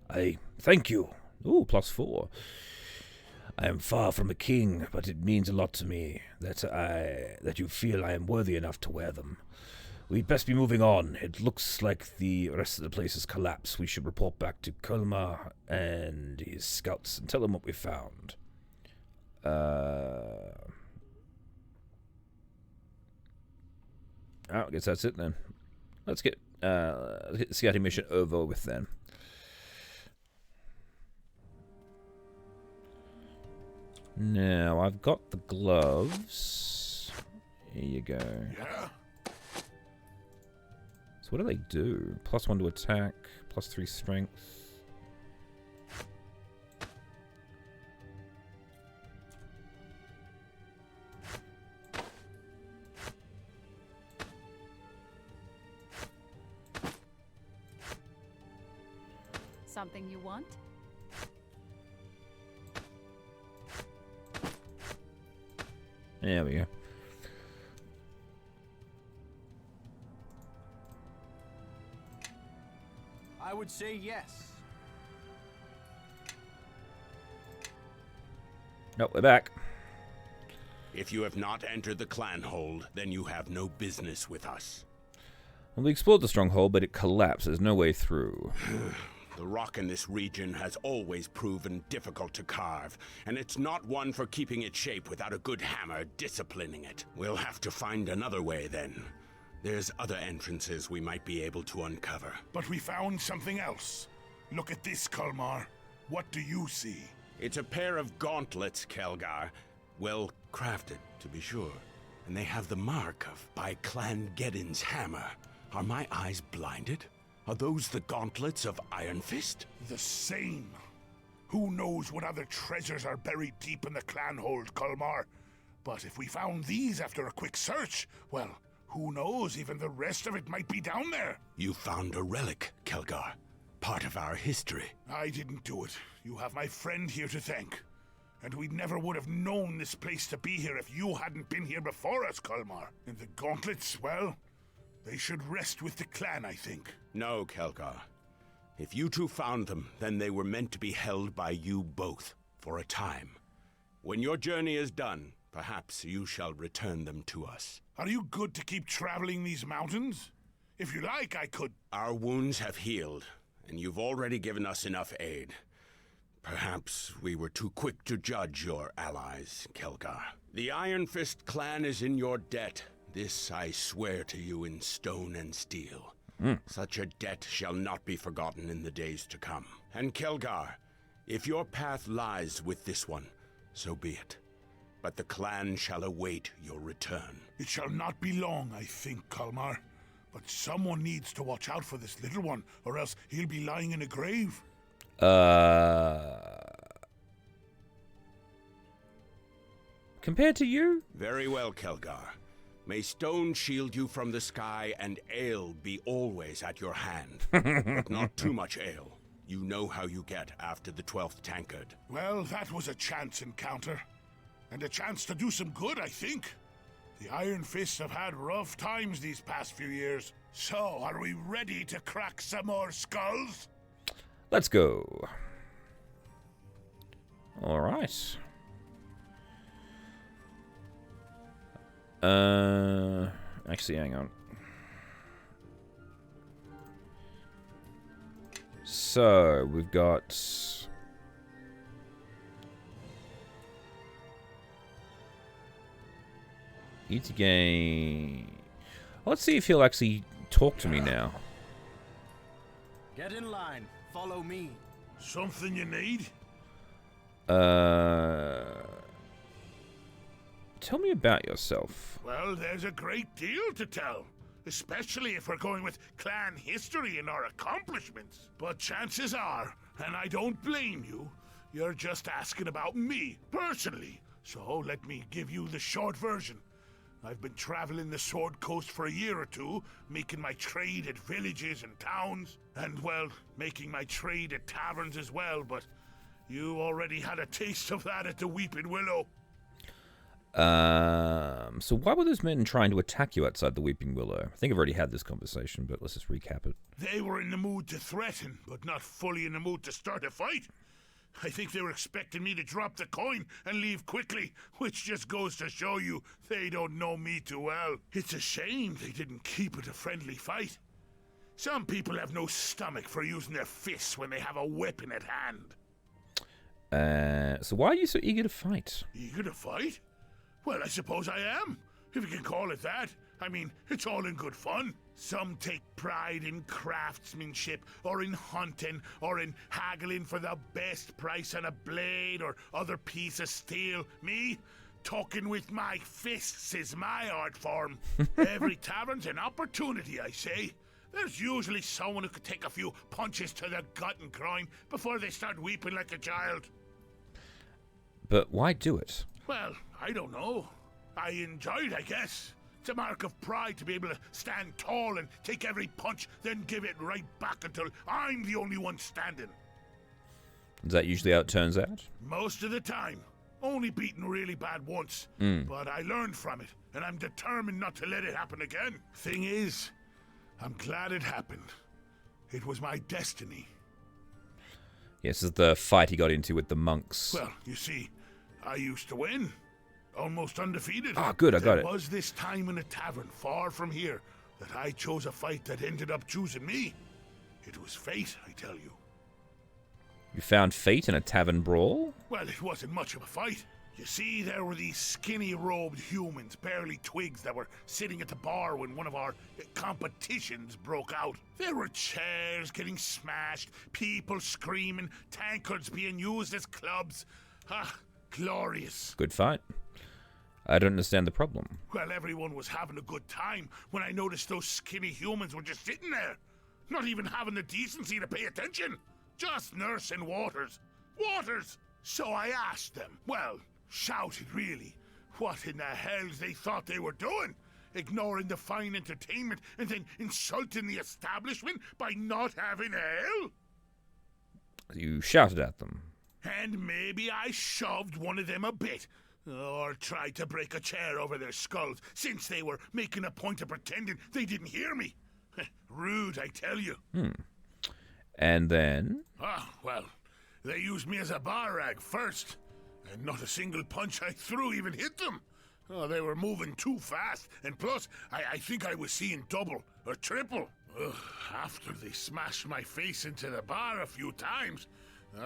I thank you. Ooh, +4. I am far from a king, but it means a lot to me that you feel I am worthy enough to wear them. We'd best be moving on. It looks like the rest of the place has collapsed. We should report back to Kelgar and his scouts and tell them what we found. I guess that's it then. Let's get the scouting mission over with then. Now, I've got the gloves. Here you go. Yeah? So what do they do? +1 to attack, +3 strength. Something you want? There we go. I would say yes. Nope, we're back. If you have not entered the clan hold, then you have no business with us. Well, we explored the stronghold, but it collapsed. There's no way through. The rock in this region has always proven difficult to carve, and it's not one for keeping its shape without a good hammer disciplining it. We'll have to find another way then. There's other entrances we might be able to uncover. But we found something else. Look at this, Kelgar. What do you see? It's a pair of gauntlets, Kelgar. Well crafted, to be sure. And they have the mark by Clan Geddon's hammer. Are my eyes blinded? Are those the gauntlets of Iron Fist? The same. Who knows what other treasures are buried deep in the clan hold, Kelgar? But if we found these after a quick search, well, who knows, even the rest of it might be down there. You found a relic, Kelgar. Part of our history. I didn't do it. You have my friend here to thank. And we never would have known this place to be here if you hadn't been here before us, Kelgar. And the gauntlets, well, they should rest with the clan, I think. No, Kelgar. If you two found them, then they were meant to be held by you both, for a time. When your journey is done, perhaps you shall return them to us. Are you good to keep traveling these mountains? If you like, I could... Our wounds have healed, and you've already given us enough aid. Perhaps we were too quick to judge your allies, Kelgar. The Iron Fist clan is in your debt. This I swear to you in stone and steel. Such a debt shall not be forgotten in the days to come. And Kelgar, if your path lies with this one, so be it. But the clan shall await your return. It shall not be long, I think, Kelgar. But someone needs to watch out for this little one, or else he'll be lying in a grave. Compared to you? Very well, Kelgar. May stone shield you from the sky, and ale be always at your hand. But not too much ale. You know how you get after the 12th tankard. Well, that was a chance encounter. And a chance to do some good, I think. The Iron Fists have had rough times these past few years. So, are we ready to crack some more skulls? Let's go. All right. Actually, hang on. So, we've got You to gain... Let's see if he'll actually talk to me now. Get in line. Follow me. Something you need? Tell me about yourself. Well, there's a great deal to tell. Especially if we're going with clan history and our accomplishments. But chances are, and I don't blame you, you're just asking about me, personally. So let me give you the short version. I've been traveling the Sword Coast for a year or two, making my trade at villages and towns, and, well, making my trade at taverns as well, but you already had a taste of that at the Weeping Willow. So why were those men trying to attack you outside the Weeping Willow? I think I've already had this conversation, but let's just recap it. They were in the mood to threaten, but not fully in the mood to start a fight. I think they were expecting me to drop the coin and leave quickly, which just goes to show you they don't know me too well. It's a shame they didn't keep it a friendly fight. Some people have no stomach for using their fists when they have a weapon at hand. So why are you so eager to fight? Eager to fight? Well, I suppose I am, if you can call it that. I mean, it's all in good fun. Some take pride in craftsmanship, or in hunting, or in haggling for the best price on a blade or other piece of steel. Me? Talking with my fists is my art form. Every tavern's an opportunity, I say. There's usually someone who could take a few punches to the gut and groin before they start weeping like a child. But why do it? Well, I don't know. I enjoy it, I guess. It's a mark of pride to be able to stand tall and take every punch, then give it right back until I'm the only one standing. Is that usually how it turns out? Most of the time. Only beaten really bad once. But I learned from it, and I'm determined not to let it happen again. Thing is, I'm glad it happened. It was my destiny. Yes, this is the fight he got into with the monks. Well, you see, I used to win. Almost undefeated. Ah, good, I got it. There was this time in a tavern far from here that I chose a fight that ended up choosing me. It was fate, I tell you. You found fate in a tavern brawl? Well, it wasn't much of a fight. You see, there were these skinny-robed humans, barely twigs, that were sitting at the bar when one of our competitions broke out. There were chairs getting smashed, people screaming, tankards being used as clubs. Ah, glorious. Good fight. I don't understand the problem. Well, everyone was having a good time when I noticed those skinny humans were just sitting there, not even having the decency to pay attention, just nursing waters. Waters! So I asked them, well, shouted really, what in the hells they thought they were doing, ignoring the fine entertainment and then insulting the establishment by not having ale? You shouted at them. And maybe I shoved one of them a bit, or tried to break a chair over their skulls, since they were making a point of pretending they didn't hear me. Rude, I tell you. And then? Ah, well, they used me as a bar rag first, and not a single punch I threw even hit them. Oh, they were moving too fast, and plus, I think I was seeing double or triple. Ugh, after they smashed my face into the bar a few times,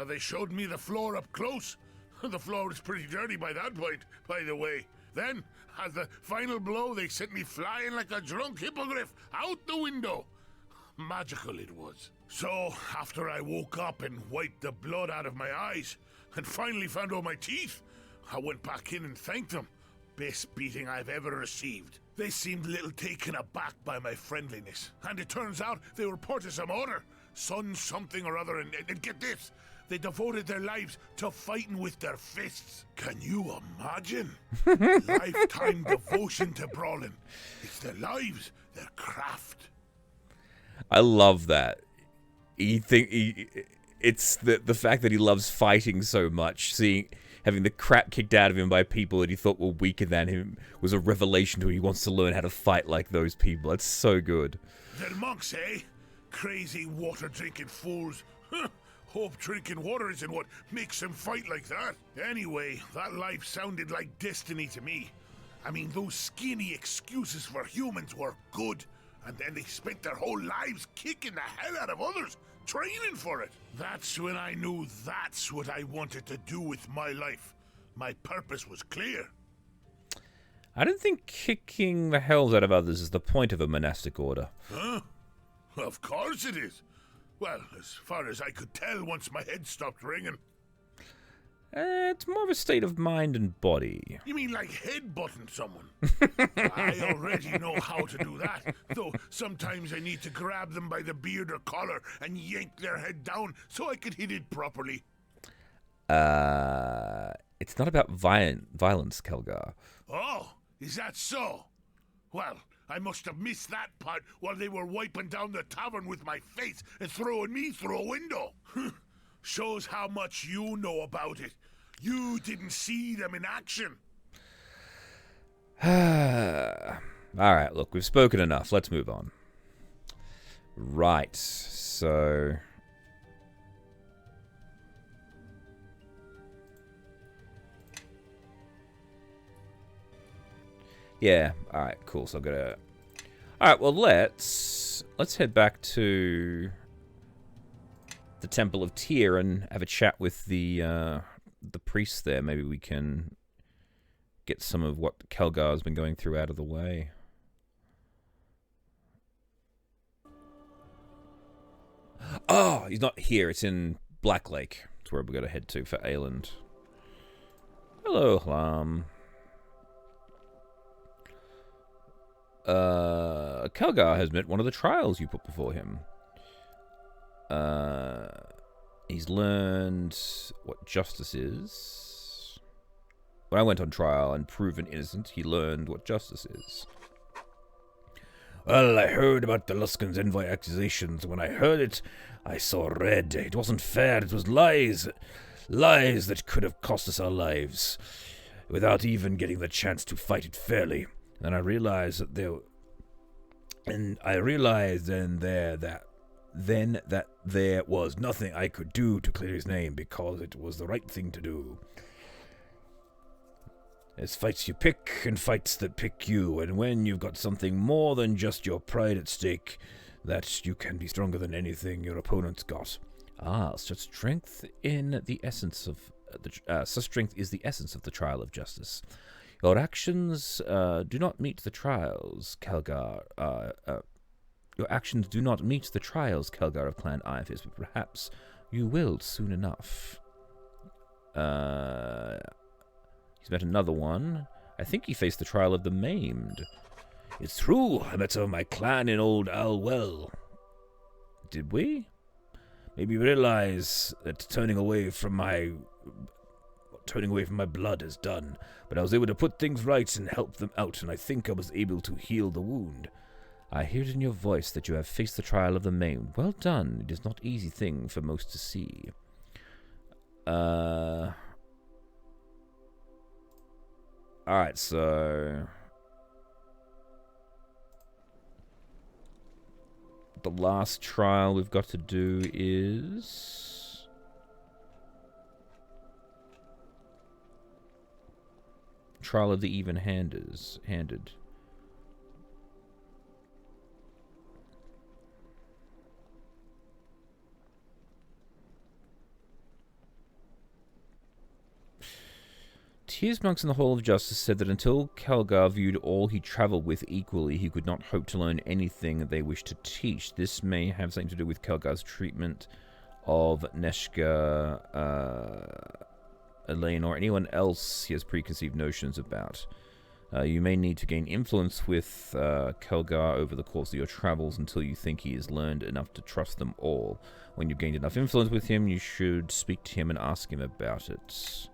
they showed me the floor up close. The floor was pretty dirty by that point, by the way. Then, as the final blow, they sent me flying like a drunk hippogriff out the window. Magical it was. So, after I woke up and wiped the blood out of my eyes, and finally found all my teeth, I went back in and thanked them. Best beating I've ever received. They seemed a little taken aback by my friendliness, and it turns out they were part of some order. Son something or other, and get this, they devoted their lives to fighting with their fists. Can you imagine? Lifetime devotion to brawling. It's their lives, their craft. I love that. It's the fact that he loves fighting so much, having the crap kicked out of him by people that he thought were weaker than him was a revelation to him. He wants to learn how to fight like those people. It's so good. They're monks, eh? Crazy water-drinking fools. Hope drinking water isn't what makes them fight like that. Anyway, that life sounded like destiny to me. I mean, those skinny excuses for humans were good. And then they spent their whole lives kicking the hell out of others, training for it. That's when I knew that's what I wanted to do with my life. My purpose was clear. I don't think kicking the hells out of others is the point of a monastic order. Huh? Of course it is. Well, as far as I could tell once my head stopped ringing. It's more of a state of mind and body. You mean like headbutting someone? I already know how to do that, though sometimes I need to grab them by the beard or collar and yank their head down so I could hit it properly. It's not about violence, Kelgar. Oh, is that so? Well, I must have missed that part while they were wiping down the tavern with my face and throwing me through a window. Shows how much you know about it. You didn't see them in action. Alright, look, we've spoken enough. Let's move on. Right, so... Yeah, alright, cool. So I've got to... Alright, well, let's head back to the Temple of Tyr and have a chat with the priest there. Maybe we can get some of what Kelgar's been going through out of the way. Oh, he's not here. It's in Black Lake. That's where we've got to head to for Ayland. Hello, Hlam. Kelgar has met one of the trials you put before him. He's learned what justice is. When I went on trial and proven innocent, he learned what justice is. Well, I heard about the Luskans' envoy accusations. When I heard it, I saw red. It wasn't fair. It was lies. Lies that could have cost us our lives, without even getting the chance to fight it fairly. Then I realized that there was nothing I could do to clear his name because it was the right thing to do. There's fights you pick and fights that pick you, and when you've got something more than just your pride at stake, that you can be stronger than anything your opponent's got. Such strength is the essence of the trial of justice. Your actions do not meet the trials, Kelgar. Your actions do not meet the trials, Kelgar of Clan Ivis, but perhaps you will soon enough. He's met another one. I think he faced the trial of the maimed. It's true. I met some of my clan in Old Alwell. Did we? Maybe you realize that turning away from my blood is done, but I was able to put things right and help them out, and I think I was able to heal the wound. I hear it in your voice that you have faced the trial of the maimed. Well done. It is not an easy thing for most to see. Alright, so... the last trial we've got to do is... Trial of the Even-Handed. Tyr's monks in the Hall of Justice said that until Kelgar viewed all he travelled with equally, he could not hope to learn anything they wished to teach. This may have something to do with Kelgar's treatment of Neshka, Elaine, or anyone else he has preconceived notions about. You may need to gain influence with Kelgar over the course of your travels until you think he has learned enough to trust them all. When you've gained enough influence with him, you should speak to him and ask him about it.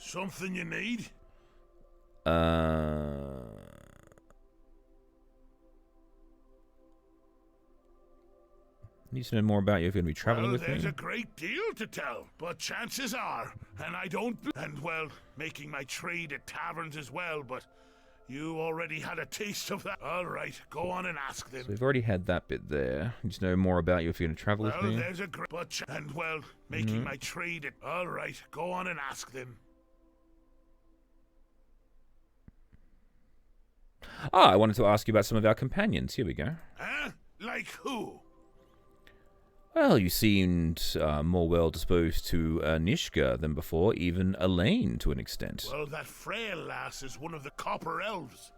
Something you need? Need to know more about you if you're going to be traveling with me. There's a great deal to tell, but chances are, making my trade at taverns as well, but you already had a taste of that. All right, go on and ask them. So we've already had that bit there. Need to know more about you if you're going to travel with me. There's a great... making my trade at... All right, go on and ask them. I wanted to ask you about some of our companions. Here we go. Huh? Like who? Well, you seemed more well disposed to Nishka than before, even Elaine to an extent. Well, that frail lass is one of the copper elves.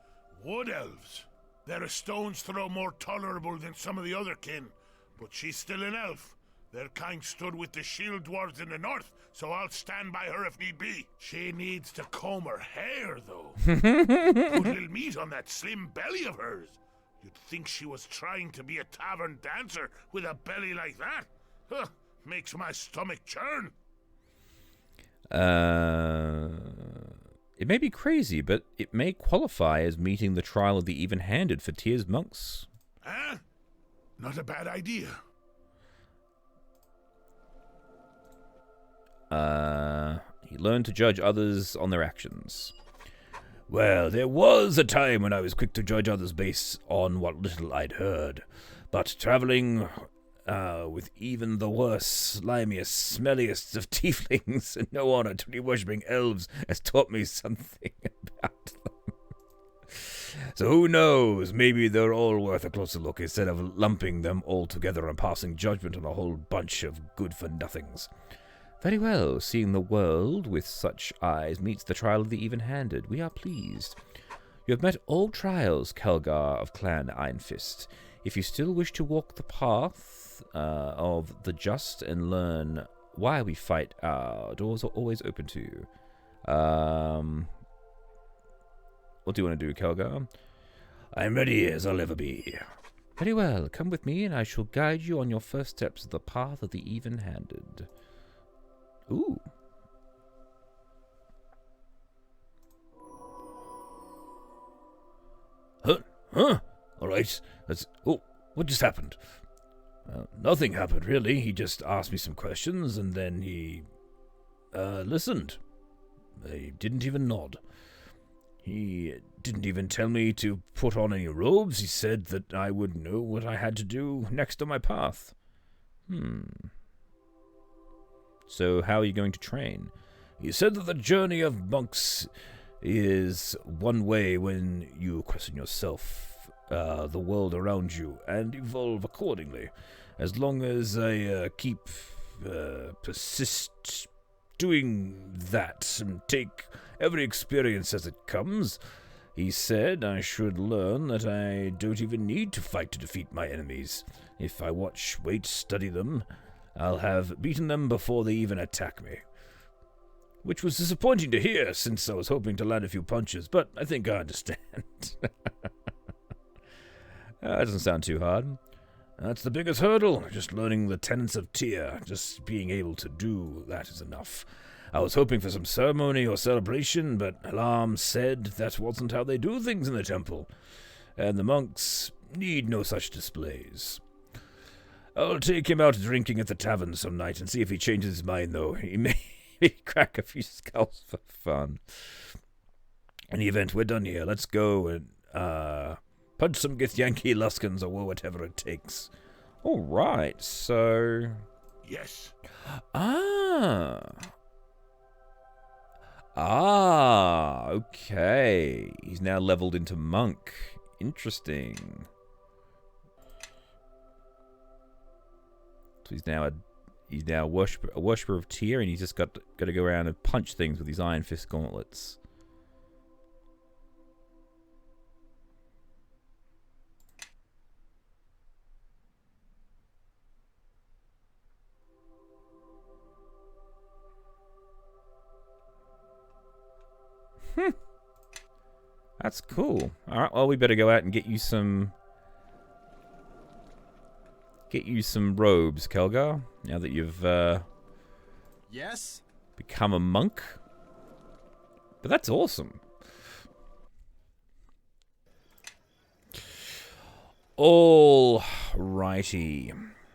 Wood elves. They're a stone's throw more tolerable than some of the other kin, but she's still an elf. Their kind stood with the shield dwarves in the north, so I'll stand by her if need be. She needs to comb her hair, though. Put little meat on that slim belly of hers. You'd think she was trying to be a tavern dancer with a belly like that. Huh, makes my stomach churn. It may be crazy, but it may qualify as meeting the trial of the even-handed for Tyr's monks. Huh? Not a bad idea. He learned to judge others on their actions. Well, there was a time when I was quick to judge others based on what little I'd heard. But traveling with even the worst, slimiest, smelliest of tieflings and no honor to the worshipping elves has taught me something about them. So who knows, maybe they're all worth a closer look instead of lumping them all together and passing judgment on a whole bunch of good-for-nothings. Very well, seeing the world with such eyes meets the trial of the even-handed. We are pleased. You have met all trials, Kelgar of Clan Ironfist. If you still wish to walk the path of the just and learn why we fight, our doors are always open to you. What do you want to do, Kelgar? I'm ready as I'll ever be. Very well, come with me and I shall guide you on your first steps of the path of the even-handed. Ooh. Huh? Alright. Oh, what just happened? Nothing happened, really. He just asked me some questions, and then he... listened. He didn't even nod. He didn't even tell me to put on any robes. He said that I would know what I had to do next on my path. So how are you going to train? He said that the journey of monks is one way when you question yourself, the world around you, and evolve accordingly. As long as I persist doing that and take every experience as it comes, he said I should learn that I don't even need to fight to defeat my enemies. If I watch, wait, study them, I'll have beaten them before they even attack me. Which was disappointing to hear, since I was hoping to land a few punches, but I think I understand. That doesn't sound too hard. That's the biggest hurdle, just learning the tenets of Tyr. Just being able to do that is enough. I was hoping for some ceremony or celebration, but Alarm said that wasn't how they do things in the temple, and the monks need no such displays. I'll take him out drinking at the tavern some night and see if he changes his mind, though. He may crack a few skulls for fun. In the event, we're done here. Let's go and punch some Githyanki Luskins or whatever it takes. All right, so... Yes. Okay. He's now leveled into monk. Interesting. So he's now a worshipper of Tyr, and he's just got to go around and punch things with his iron fist gauntlets. That's cool. Alright, well, we better go out and get you some robes, Kelgar, now that you've Yes? become a monk. But that's awesome. Alrighty.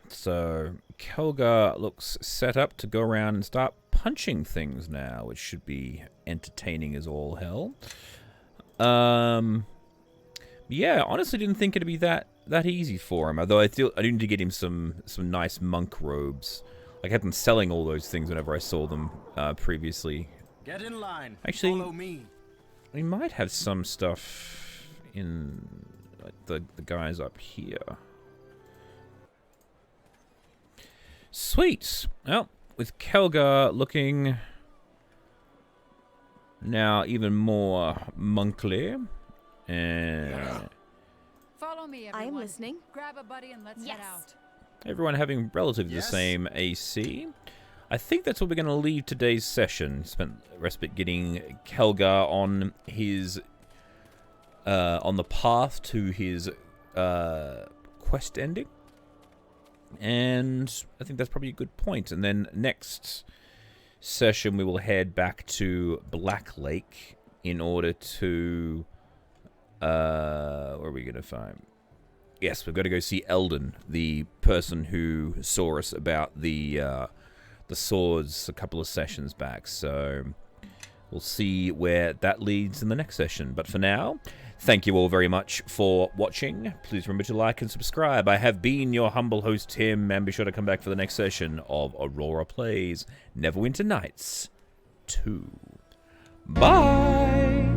So Kelgar looks set up to go around and start punching things now, which should be entertaining as all hell. Yeah, honestly didn't think it'd be that easy for him. Although I do need to get him some nice monk robes. I kept on selling all those things whenever I saw them previously. Get in line. Actually, Follow me. We might have some stuff in like the guys up here. Sweet. Well, with Kelgar looking now even more monkly. And Follow me, everyone. I am listening. Grab a buddy and let's head out. everyone having relatively the same AC. I think that's where we're going to leave today's session. Spent respite getting Kelgar on his on the path to his quest ending. And I think that's probably a good point. And then next session we will head back to Black Lake in order to where are we going to find? Yes, we've got to go see Eldon, the person who saw us about the swords a couple of sessions back. So we'll see where that leads in the next session. But for now, thank you all very much for watching. Please remember to like and subscribe. I have been your humble host, Tim, and be sure to come back for the next session of Aurora Plays Neverwinter Nights 2. Bye!